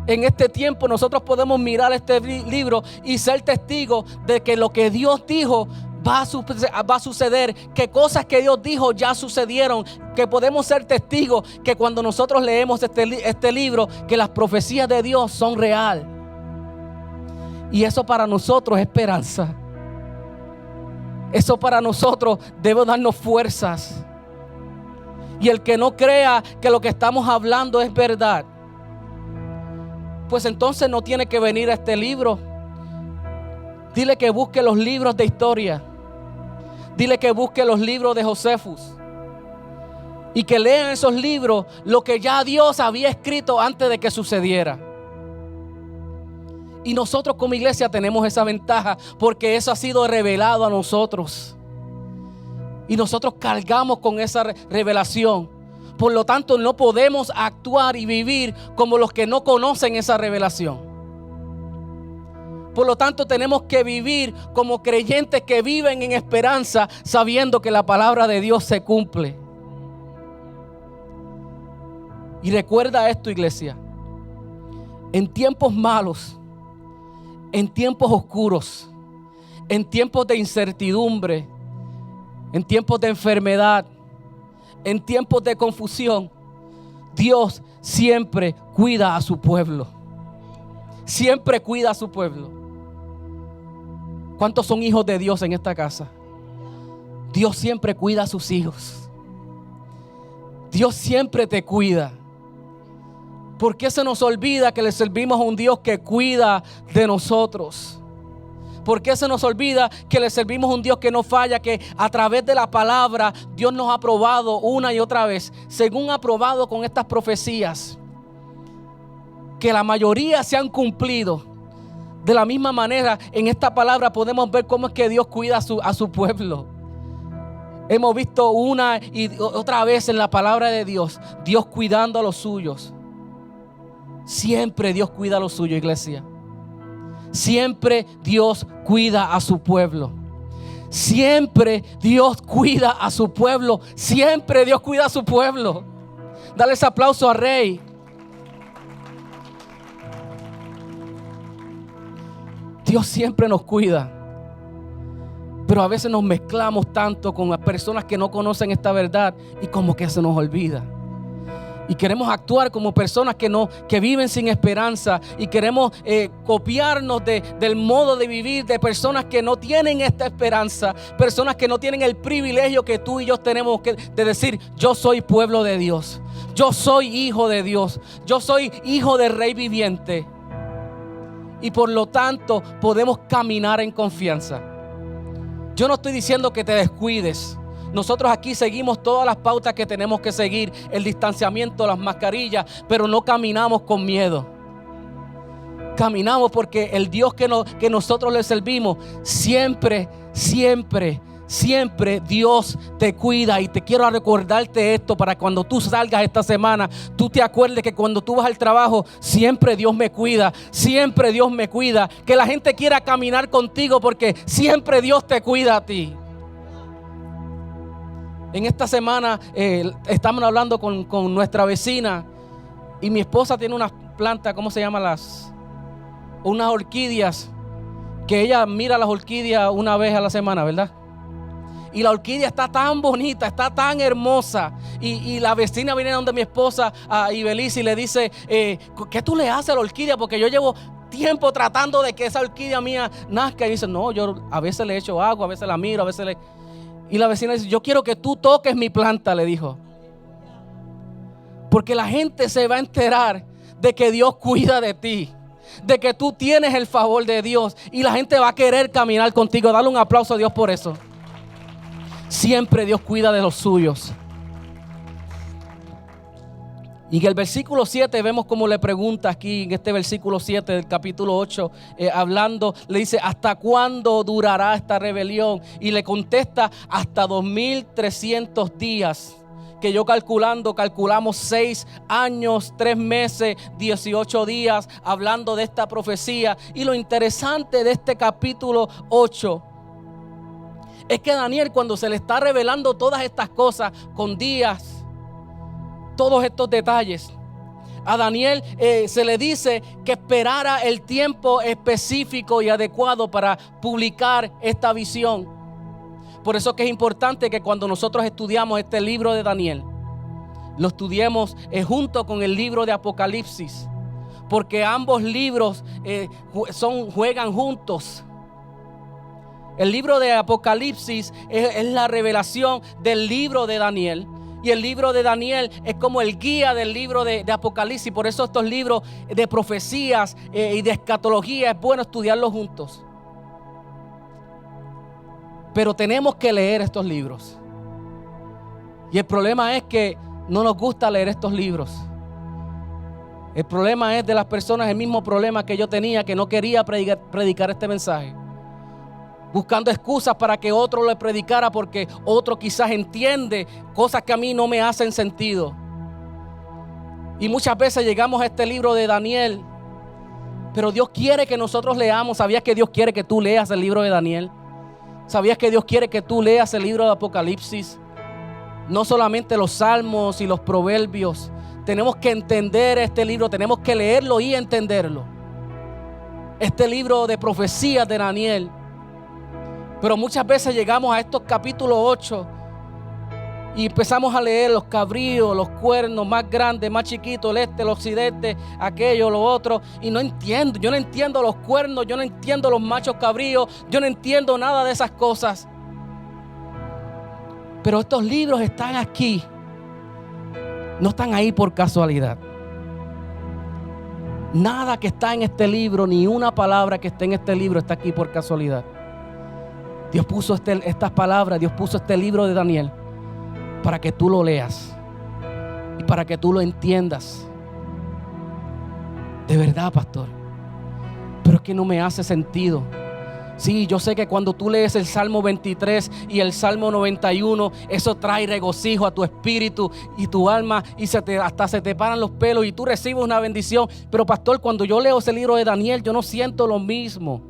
En este tiempo nosotros podemos mirar este libro y ser testigos de que lo que Dios dijo va a suceder, que cosas que Dios dijo ya sucedieron, que podemos ser testigos que cuando nosotros leemos este libro, que las profecías de Dios son real. Y eso para nosotros es esperanza. Eso para nosotros debe darnos fuerzas. Y el que no crea que lo que estamos hablando es verdad, pues entonces no tiene que venir a este libro. Dile que busque los libros de historia. Dile que busque los libros de Josefus. Y que lean esos libros, lo que ya Dios había escrito antes de que sucediera. Y nosotros como iglesia tenemos esa ventaja porque eso ha sido revelado a nosotros. Y nosotros cargamos con esa revelación. Por lo tanto, no podemos actuar y vivir como los que no conocen esa revelación. Por lo tanto, tenemos que vivir como creyentes que viven en esperanza, sabiendo que la palabra de Dios se cumple. Y recuerda esto, iglesia. En tiempos malos, en tiempos oscuros, en tiempos de incertidumbre, en tiempos de enfermedad, en tiempos de confusión, Dios siempre cuida a su pueblo. Siempre cuida a su pueblo. ¿Cuántos son hijos de Dios en esta casa? Dios siempre cuida a sus hijos. Dios siempre te cuida. ¿Por qué se nos olvida que le servimos a un Dios que cuida de nosotros? ¿Por qué se nos olvida que le servimos a un Dios que no falla, que a través de la palabra Dios nos ha probado una y otra vez, según ha probado con estas profecías, que la mayoría se han cumplido? De la misma manera, en esta palabra podemos ver cómo es que Dios cuida a su pueblo. Hemos visto una y otra vez en la palabra de Dios, Dios cuidando a los suyos. Siempre Dios cuida a los suyos, iglesia. Siempre Dios cuida a su pueblo. Siempre Dios cuida a su pueblo. Siempre Dios cuida a su pueblo. Dale ese aplauso al Rey. Dios siempre nos cuida. Pero a veces nos mezclamos tanto con las personas que no conocen esta verdad y como que se nos olvida. Y queremos actuar como personas que viven sin esperanza. Y queremos copiarnos del modo de vivir de personas que no tienen esta esperanza. Personas que no tienen el privilegio que tú y yo tenemos de decir: yo soy pueblo de Dios. Yo soy hijo de Dios. Yo soy hijo del Rey viviente. Y por lo tanto podemos caminar en confianza. Yo no estoy diciendo que te descuides. Nosotros aquí seguimos todas las pautas que tenemos que seguir, el distanciamiento, las mascarillas, pero no caminamos con miedo. Caminamos porque el Dios que nosotros le servimos, siempre Dios te cuida. Y te quiero recordarte esto para cuando tú salgas esta semana, tú te acuerdes que cuando tú vas al trabajo, siempre Dios me cuida, siempre Dios me cuida. Que la gente quiera caminar contigo porque siempre Dios te cuida a ti. En esta semana estamos hablando con nuestra vecina y mi esposa tiene unas plantas, ¿cómo se llaman? Unas orquídeas, que ella mira las orquídeas una vez a la semana, ¿verdad? Y la orquídea está tan bonita, está tan hermosa. Y la vecina viene donde mi esposa, a Ibeliz, y le dice: ¿qué tú le haces a la orquídea? Porque yo llevo tiempo tratando de que esa orquídea mía nazca. Y dice: no, yo a veces le echo agua, a veces la miro, a veces le... Y la vecina dice: yo quiero que tú toques mi planta, le dijo. Porque la gente se va a enterar de que Dios cuida de ti, de que tú tienes el favor de Dios, y la gente va a querer caminar contigo. Dale un aplauso a Dios por eso. Siempre Dios cuida de los suyos. Y en el versículo 7 vemos cómo le pregunta aquí, en este versículo 7 del capítulo 8, hablando, le dice: ¿hasta cuándo durará esta rebelión? Y le contesta: hasta 2300 días. Que yo calculamos 6 años, 3 meses, 18 días, hablando de esta profecía. Y lo interesante de este capítulo 8 es que Daniel, cuando se le está revelando todas estas cosas con días, todos estos detalles, a Daniel se le dice que esperara el tiempo específico y adecuado para publicar esta visión. Por eso que es importante que cuando nosotros estudiamos este libro de Daniel, lo estudiemos junto con el libro de Apocalipsis, porque ambos libros juegan juntos. El libro de Apocalipsis es la revelación del libro de Daniel. Y el libro de Daniel es como el guía del libro de Apocalipsis. Por eso estos libros de profecías y de escatología es bueno estudiarlos juntos. Pero tenemos que leer estos libros. Y el problema es que no nos gusta leer estos libros. El problema es de las personas, el mismo problema que yo tenía, que no quería predicar este mensaje. Buscando excusas para que otro le predicara, porque otro quizás entiende cosas que a mí no me hacen sentido. Y muchas veces llegamos a este libro de Daniel, pero Dios quiere que nosotros leamos. ¿Sabías que Dios quiere que tú leas el libro de Daniel? ¿Sabías que Dios quiere que tú leas el libro de Apocalipsis? No solamente los salmos y los proverbios. Tenemos que entender este libro, tenemos que leerlo y entenderlo. Este libro de profecías de Daniel. Pero muchas veces llegamos a estos capítulos 8 y empezamos a leer los cabríos, los cuernos, más grandes, más chiquitos, el este, el occidente, aquello, lo otro. Y no entiendo, yo no entiendo los cuernos, yo no entiendo los machos cabríos, yo no entiendo nada de esas cosas. Pero estos libros están aquí, no están ahí por casualidad. Nada que está en este libro, ni una palabra que esté en este libro está aquí por casualidad. Dios puso estas palabras, Dios puso este libro de Daniel para que tú lo leas y para que tú lo entiendas. De verdad, pastor, pero es que no me hace sentido. Sí, yo sé que cuando tú lees el Salmo 23 y el Salmo 91, eso trae regocijo a tu espíritu y tu alma y hasta se te paran los pelos y tú recibes una bendición. Pero pastor, cuando yo leo ese libro de Daniel, yo no siento lo mismo.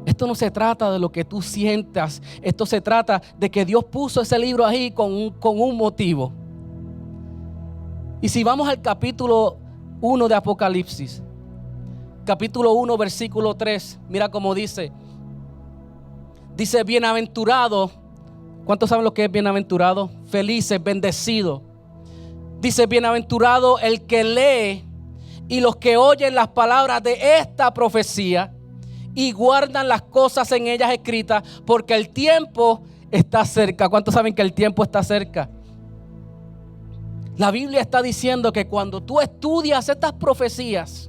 Esto no se trata de lo que tú sientas. Esto se trata de que Dios puso ese libro ahí con un motivo. Y si vamos al capítulo 1 de Apocalipsis, capítulo 1, versículo 3, mira cómo dice. Dice, bienaventurado. ¿Cuántos saben lo que es bienaventurado? Felices, bendecido. Dice, bienaventurado el que lee y los que oyen las palabras de esta profecía y guardan las cosas en ellas escritas, porque el tiempo está cerca. ¿Cuántos saben que el tiempo está cerca? La Biblia está diciendo que cuando tú estudias estas profecías,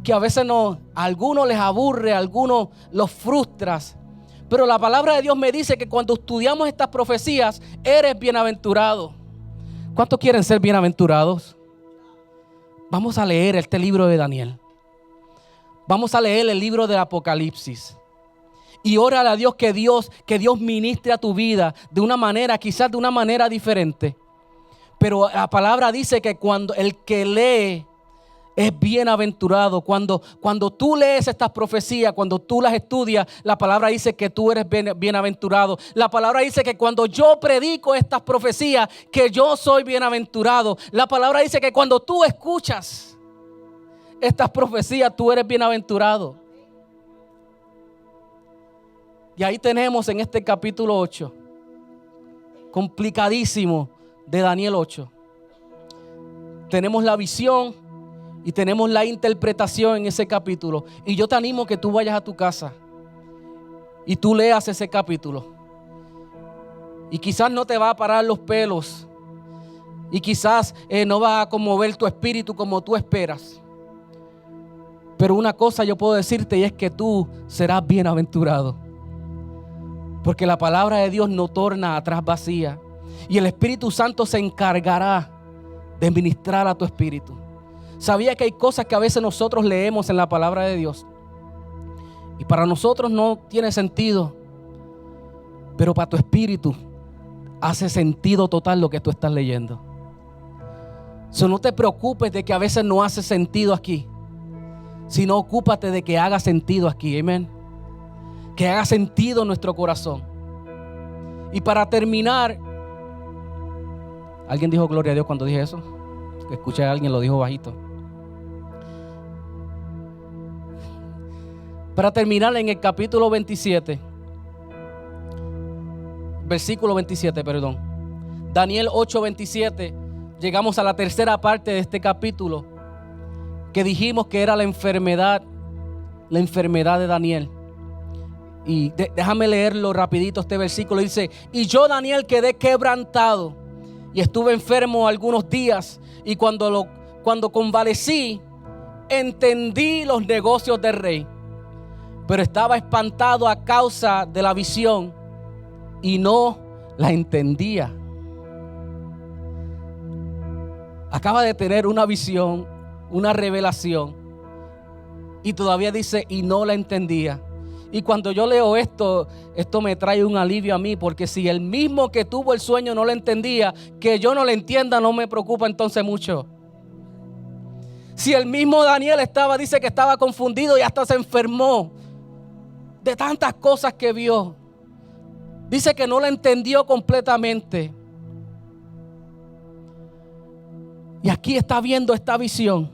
que a veces a algunos les aburre, a algunos los frustras, pero la palabra de Dios me dice que cuando estudiamos estas profecías, eres bienaventurado. ¿Cuántos quieren ser bienaventurados? Vamos a leer este libro de Daniel. Vamos a leer el libro del Apocalipsis. Y órale a Dios que Dios ministre a tu vida de una manera, quizás de una manera diferente. Pero la palabra dice que cuando el que lee es bienaventurado. Cuando tú lees estas profecías, cuando tú las estudias, la palabra dice que tú eres bienaventurado. La palabra dice que cuando yo predico estas profecías, que yo soy bienaventurado. La palabra dice que cuando tú escuchas estas profecías, tú eres bienaventurado. Y ahí tenemos en este capítulo 8, complicadísimo, de Daniel 8. Tenemos la visión y tenemos la interpretación en ese capítulo. Y yo te animo que tú vayas a tu casa y tú leas ese capítulo. Y quizás no te va a parar los pelos. Y quizás no va a conmover tu espíritu como tú esperas. Pero una cosa yo puedo decirte, y es que tú serás bienaventurado. Porque la palabra de Dios no torna atrás vacía. Y el Espíritu Santo se encargará de ministrar a tu espíritu. Sabía que hay cosas que a veces nosotros leemos en la palabra de Dios y para nosotros no tiene sentido, pero para tu espíritu hace sentido total lo que tú estás leyendo. No te preocupes de que a veces no hace sentido aquí, sino ocúpate de que haga sentido aquí. Amén. Que haga sentido en nuestro corazón. Y para terminar, ¿alguien dijo gloria a Dios cuando dije eso? Que escuché a alguien, lo dijo bajito. Para terminar en el capítulo 27, versículo 27, perdón. Daniel 8:27, llegamos a la tercera parte de este capítulo, que dijimos que era la enfermedad de Daniel. Y déjame leerlo rapidito este versículo. Dice, y yo Daniel quedé quebrantado y estuve enfermo algunos días, y cuando convalecí, entendí los negocios del rey. Pero estaba espantado a causa de la visión y no la entendía. Acaba de tener una visión, una revelación, y todavía dice, y no la entendía. Y cuando yo leo esto me trae un alivio a mí, porque si el mismo que tuvo el sueño no lo entendía, que yo no lo entienda no me preocupa entonces mucho. Si el mismo Daniel dice que estaba confundido y hasta se enfermó de tantas cosas que vio. Dice que no la entendió completamente. Y aquí está viendo esta visión.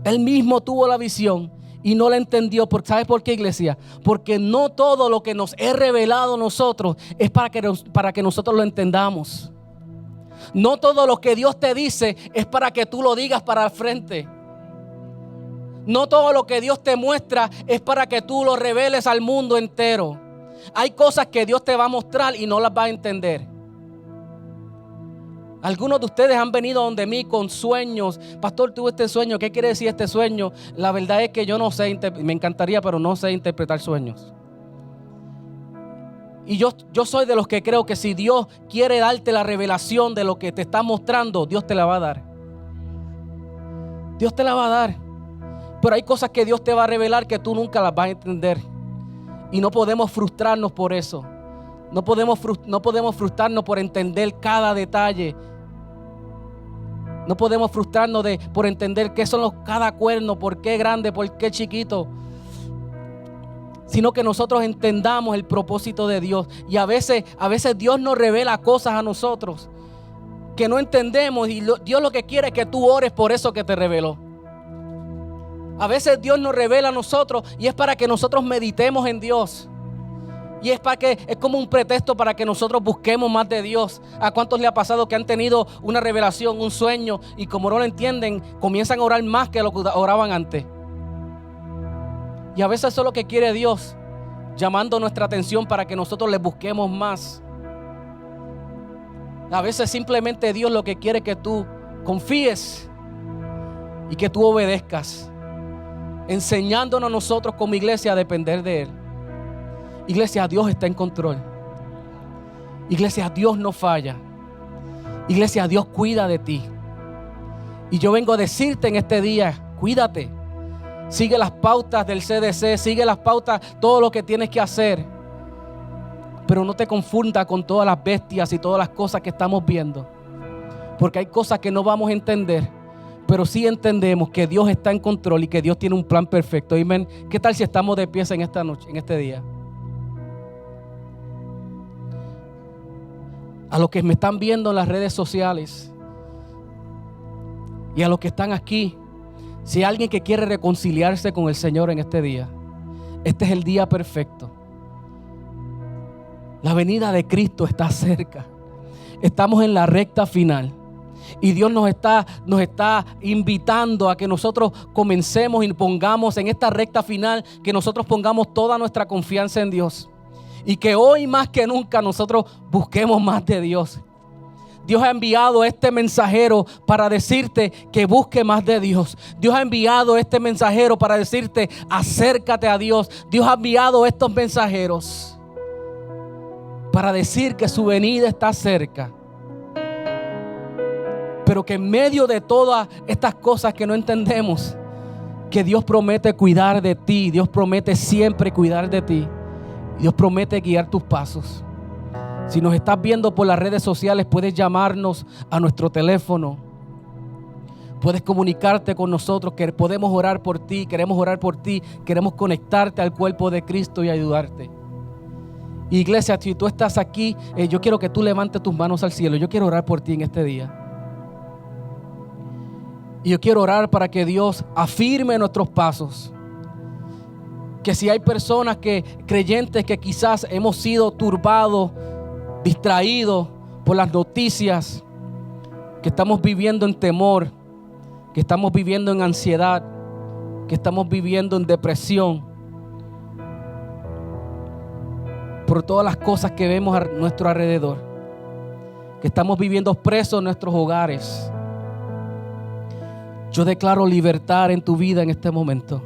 Él mismo tuvo la visión y no la entendió. ¿Sabes por qué, iglesia? Porque no todo lo que nos es revelado a nosotros es para que nosotros lo entendamos. No todo lo que Dios te dice es para que tú lo digas para el frente. No todo lo que Dios te muestra es para que tú lo reveles al mundo entero. Hay cosas que Dios te va a mostrar y no las vas a entender. Algunos de ustedes han venido donde mí con sueños. Pastor, tuve este sueño. ¿Qué quiere decir este sueño? La verdad es que yo no sé, me encantaría, pero no sé interpretar sueños. Y yo soy de los que creo que si Dios quiere darte la revelación de lo que te está mostrando, Dios te la va a dar. Dios te la va a dar. Pero hay cosas que Dios te va a revelar que tú nunca las vas a entender. Y no podemos frustrarnos por eso. No podemos frustrarnos por entender cada detalle. No podemos frustrarnos por entender qué son cada cuerno, por qué grande, por qué chiquito. Sino que nosotros entendamos el propósito de Dios. Y a veces Dios nos revela cosas a nosotros que no entendemos. Y Dios lo que quiere es que tú ores por eso que te reveló. A veces Dios nos revela a nosotros y es para que nosotros meditemos en Dios. Y es como un pretexto para que nosotros busquemos más de Dios. ¿A cuántos le ha pasado que han tenido una revelación, un sueño, y como no lo entienden, comienzan a orar más que lo que oraban antes? Y a veces eso es lo que quiere Dios, llamando nuestra atención para que nosotros le busquemos más. A veces simplemente Dios lo que quiere es que tú confíes y que tú obedezcas, enseñándonos a nosotros como iglesia a depender de Él. Iglesia, Dios está en control. Iglesia, Dios no falla. Iglesia, Dios cuida de ti. Y yo vengo a decirte en este día, cuídate. Sigue las pautas del CDC, sigue las pautas, todo lo que tienes que hacer. Pero no te confundas con todas las bestias y todas las cosas que estamos viendo. Porque hay cosas que no vamos a entender. Pero sí entendemos que Dios está en control y que Dios tiene un plan perfecto. Amén. ¿Qué tal si estamos de pie en esta noche, en este día? A los que me están viendo en las redes sociales y a los que están aquí, si hay alguien que quiere reconciliarse con el Señor en este día, este es el día perfecto. La venida de Cristo está cerca. Estamos en la recta final. Y Dios nos está invitando a que nosotros comencemos y pongamos en esta recta final, que nosotros pongamos toda nuestra confianza en Dios. Y que hoy más que nunca nosotros busquemos más de Dios. Dios ha enviado este mensajero para decirte que busque más de Dios. Dios ha enviado este mensajero para decirte acércate a Dios. Dios ha enviado estos mensajeros para decir que su venida está cerca. Pero que en medio de todas estas cosas que no entendemos, que Dios promete cuidar de ti. Dios promete siempre cuidar de ti. Dios promete guiar tus pasos. Si nos estás viendo por las redes sociales, puedes llamarnos a nuestro teléfono. Puedes comunicarte con nosotros, que podemos orar por ti, queremos orar por ti, queremos conectarte al cuerpo de Cristo y ayudarte. Iglesia, si tú estás aquí, yo quiero que tú levantes tus manos al cielo. Yo quiero orar por ti en este día. Y yo quiero orar para que Dios afirme nuestros pasos. Que si hay personas creyentes que quizás hemos sido turbados, distraídos por las noticias, que estamos viviendo en temor, que estamos viviendo en ansiedad, que estamos viviendo en depresión, por todas las cosas que vemos a nuestro alrededor, que estamos viviendo presos en nuestros hogares. Yo declaro libertad en tu vida en este momento.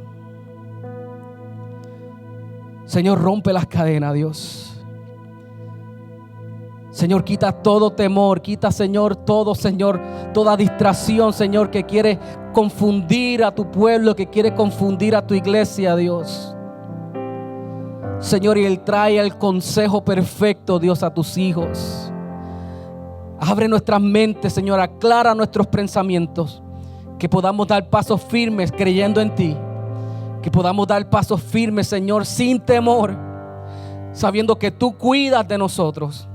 Señor, rompe las cadenas, Dios. Señor, quita todo temor, quita, Señor, toda distracción, Señor, que quiere confundir a tu pueblo, que quiere confundir a tu iglesia, Dios. Señor, y Él trae el consejo perfecto, Dios, a tus hijos. Abre nuestras mentes, Señor, aclara nuestros pensamientos, que podamos dar pasos firmes creyendo en ti. Que podamos dar pasos firmes, Señor, sin temor, sabiendo que tú cuidas de nosotros.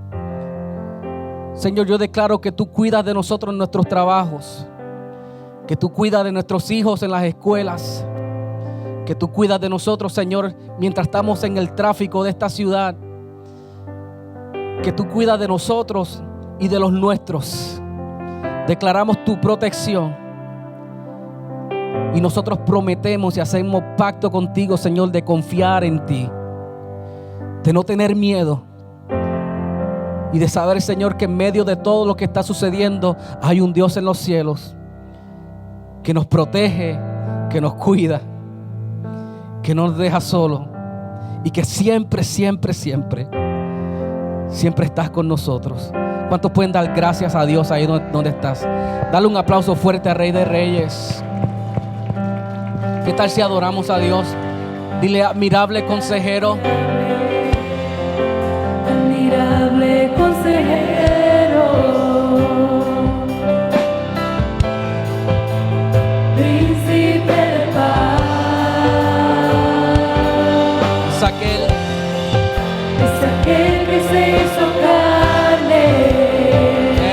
Señor, yo declaro que tú cuidas de nosotros en nuestros trabajos, que tú cuidas de nuestros hijos en las escuelas, que tú cuidas de nosotros, Señor, mientras estamos en el tráfico de esta ciudad, que tú cuidas de nosotros y de los nuestros. Declaramos tu protección. Y nosotros prometemos y hacemos pacto contigo, Señor, de confiar en ti, de no tener miedo y de saber, Señor, que en medio de todo lo que está sucediendo hay un Dios en los cielos que nos protege, que nos cuida, que no nos deja solo y que siempre, siempre, siempre, siempre estás con nosotros. ¿Cuántos pueden dar gracias a Dios ahí donde estás? Dale un aplauso fuerte al Rey de Reyes. ¿Qué tal si adoramos a Dios? Dile: admirable consejero. Admirable consejero, príncipe de paz. Es aquel Que se hizo carne.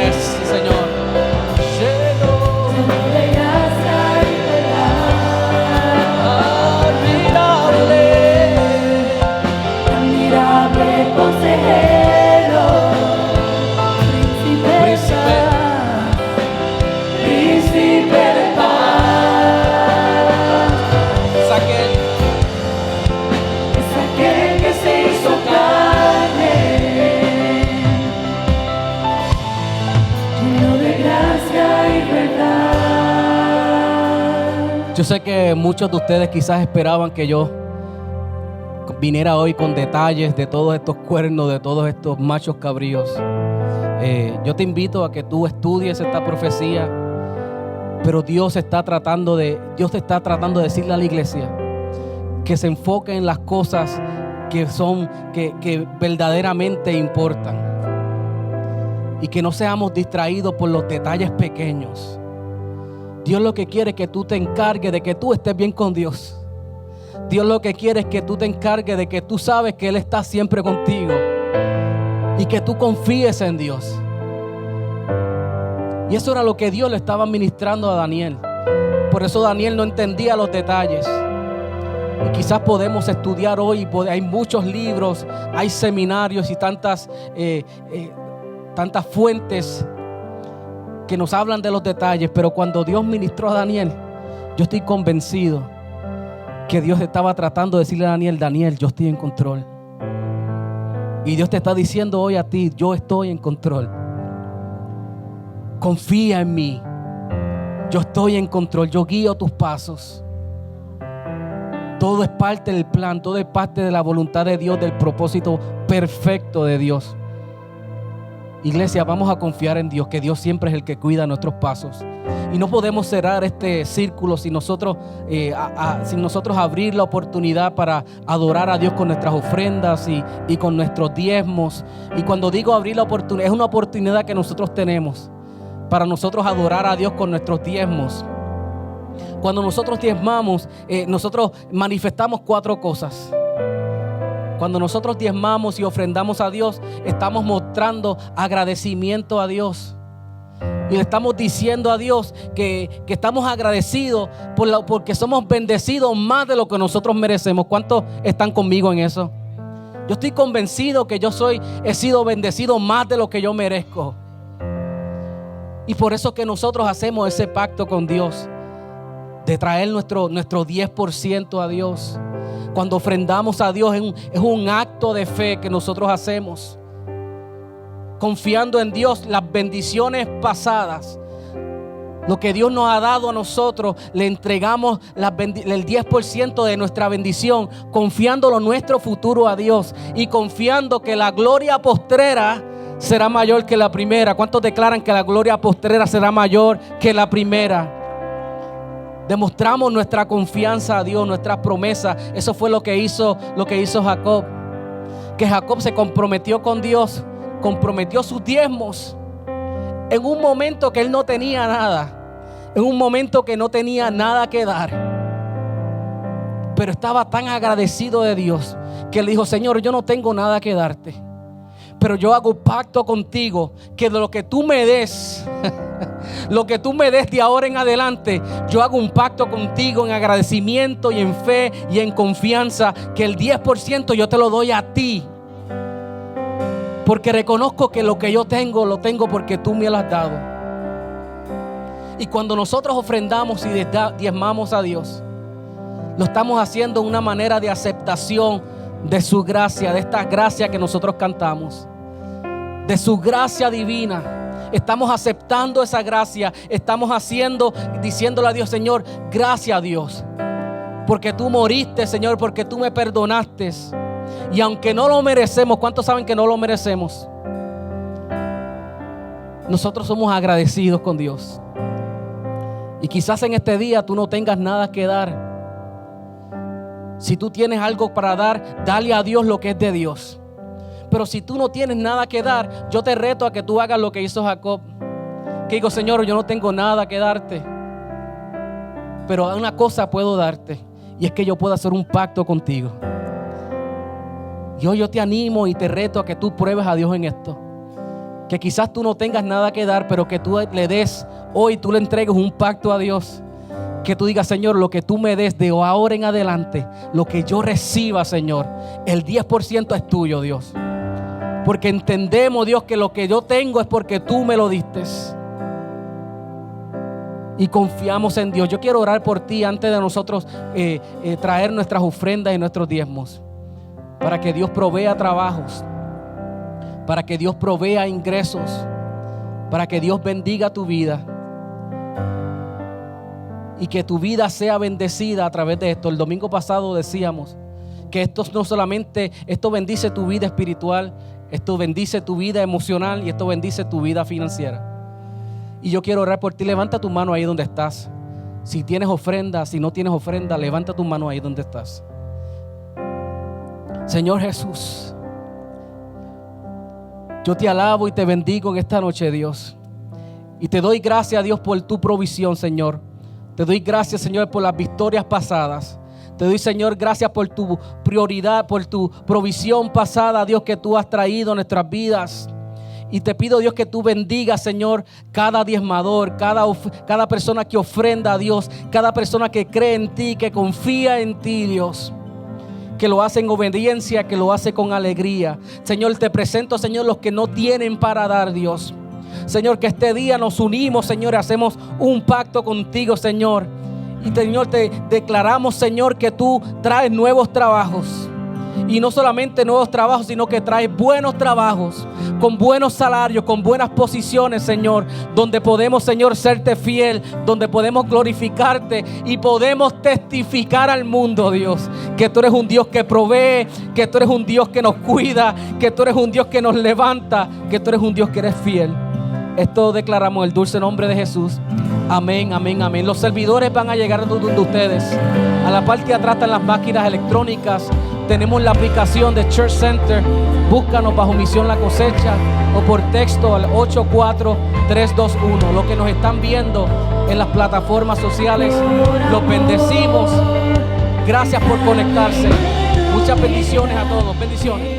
es, Señor. Lleno De gracia y verdad. Admirable consejero, príncipe de paz, príncipe de paz. Es aquel Es aquel que se hizo carne, lleno de gracia y verdad. Yo sé que muchos de ustedes quizás esperaban que yo viniera hoy con detalles de todos estos cuernos, de todos estos machos cabríos. Yo te invito a que tú estudies esta profecía, pero Dios te está tratando de decirle a la iglesia que se enfoque en las cosas que verdaderamente importan, y que no seamos distraídos por los detalles pequeños. Dios lo que quiere es que tú te encargues de que tú estés bien con Dios. Dios lo que quiere es que tú te encargues de que tú sabes que Él está siempre contigo y que tú confíes en Dios. Y eso era lo que Dios le estaba ministrando a Daniel. Por eso Daniel no entendía los detalles. Y quizás podemos estudiar hoy, hay muchos libros, hay seminarios y tantas fuentes que nos hablan de los detalles, pero cuando Dios ministró a Daniel, yo estoy convencido que Dios estaba tratando de decirle a Daniel: Daniel, yo estoy en control. Y Dios te está diciendo hoy a ti: yo estoy en control. Confía en mí. Yo estoy en control. Yo guío tus pasos. Todo es parte del plan, todo es parte de la voluntad de Dios, del propósito perfecto de Dios. Iglesia, vamos a confiar en Dios, que Dios siempre es el que cuida nuestros pasos. Y no podemos cerrar este círculo sin nosotros abrir la oportunidad para adorar a Dios con nuestras ofrendas y con nuestros diezmos. Y cuando digo abrir la oportunidad, es una oportunidad que nosotros tenemos para nosotros adorar a Dios con nuestros diezmos. Cuando nosotros diezmamos, nosotros manifestamos 4 cosas. Cuando nosotros diezmamos y ofrendamos a Dios, estamos mostrando agradecimiento a Dios. Y le estamos diciendo a Dios que estamos agradecidos porque somos bendecidos más de lo que nosotros merecemos. ¿Cuántos están conmigo en eso? Yo estoy convencido que he sido bendecido más de lo que yo merezco. Y por eso que nosotros hacemos ese pacto con Dios, de traer nuestro 10% a Dios. Cuando ofrendamos a Dios es un acto de fe que nosotros hacemos, confiando en Dios. Las bendiciones pasadas, lo que Dios nos ha dado a nosotros, le entregamos el 10% de nuestra bendición, confiándolo nuestro futuro a Dios y confiando que la gloria postrera será mayor que la primera. ¿Cuántos declaran que la gloria postrera será mayor que la primera? Demostramos nuestra confianza a Dios, nuestra promesa. Eso fue lo que hizo Jacob. Que Jacob se comprometió con Dios, comprometió sus diezmos en un momento que él no tenía nada, en un momento que no tenía nada que dar, pero estaba tan agradecido de Dios que le dijo: Señor, yo no tengo nada que darte, pero yo hago un pacto contigo que de lo que tú me des lo que tú me des de ahora en adelante, yo hago un pacto contigo en agradecimiento y en fe y en confianza, que el 10% yo te lo doy a ti, porque reconozco que lo que yo tengo, lo tengo porque tú me lo has dado. Y cuando nosotros ofrendamos y diezmamos a Dios, lo estamos haciendo de una manera de aceptación de su gracia, de esta gracia que nosotros cantamos, de su gracia divina. Estamos aceptando esa gracia, estamos diciéndole a Dios: Señor, gracias a Dios, porque tú moriste, Señor, porque tú me perdonaste. Y aunque no lo merecemos, ¿cuántos saben que no lo merecemos? Nosotros somos agradecidos con Dios. Y quizás en este día tú no tengas nada que dar, Si tú tienes algo para dar, dale a Dios lo que es de Dios. Pero si tú no tienes nada que dar, yo te reto a que tú hagas lo que hizo Jacob. Que digo, Señor, yo no tengo nada que darte, pero una cosa puedo darte, y es que yo puedo hacer un pacto contigo. Y hoy yo te animo y te reto a que tú pruebes a Dios en esto. Que quizás tú no tengas nada que dar, pero que tú le des, hoy tú le entregues un pacto a Dios. Que tú digas, Señor, lo que tú me des de ahora en adelante, lo que yo reciba, Señor, el 10% es tuyo, Dios. Porque entendemos, Dios, que lo que yo tengo es porque tú me lo diste. Y confiamos en Dios. Yo quiero orar por ti antes de nosotros traer nuestras ofrendas y nuestros diezmos. Para que Dios provea trabajos. Para que Dios provea ingresos. Para que Dios bendiga tu vida. Y que tu vida sea bendecida a través de esto. El domingo pasado decíamos que esto no solamente, esto bendice tu vida espiritual, esto bendice tu vida emocional y esto bendice tu vida financiera. Y yo quiero orar por ti. Levanta tu mano ahí donde estás. Si tienes ofrenda, si no tienes ofrenda, levanta tu mano ahí donde estás. Señor Jesús, yo te alabo y te bendigo en esta noche, Dios. Y te doy gracias, Dios, por tu provisión, Señor. Te doy gracias, Señor, por las victorias pasadas. Te doy, Señor, gracias por tu prioridad, por tu provisión pasada, Dios, que tú has traído a nuestras vidas. Y te pido, Dios, que tú bendigas, Señor, cada diezmador, cada persona que ofrenda a Dios, cada persona que cree en ti, que confía en ti, Dios, que lo hace en obediencia, que lo hace con alegría. Señor, te presento, Señor, los que no tienen para dar, Dios. Señor, que este día nos unimos, Señor, y hacemos un pacto contigo, Señor. Y, Señor, te declaramos, Señor, que tú traes nuevos trabajos. Y no solamente nuevos trabajos, sino que traes buenos trabajos, con buenos salarios, con buenas posiciones, Señor, donde podemos, Señor, serte fiel, donde podemos glorificarte y podemos testificar al mundo, Dios, que tú eres un Dios que provee, que tú eres un Dios que nos cuida, que tú eres un Dios que nos levanta, que tú eres un Dios que eres fiel. Esto declaramos en el dulce nombre de Jesús. Amén, amén, amén. Los servidores van a llegar donde ustedes. A la parte de atrás están las máquinas electrónicas. Tenemos la aplicación de Church Center. Búscanos bajo Misión La Cosecha o por texto al 84321. Los que nos están viendo en las plataformas sociales, los bendecimos. Gracias por conectarse. Muchas bendiciones a todos. Bendiciones.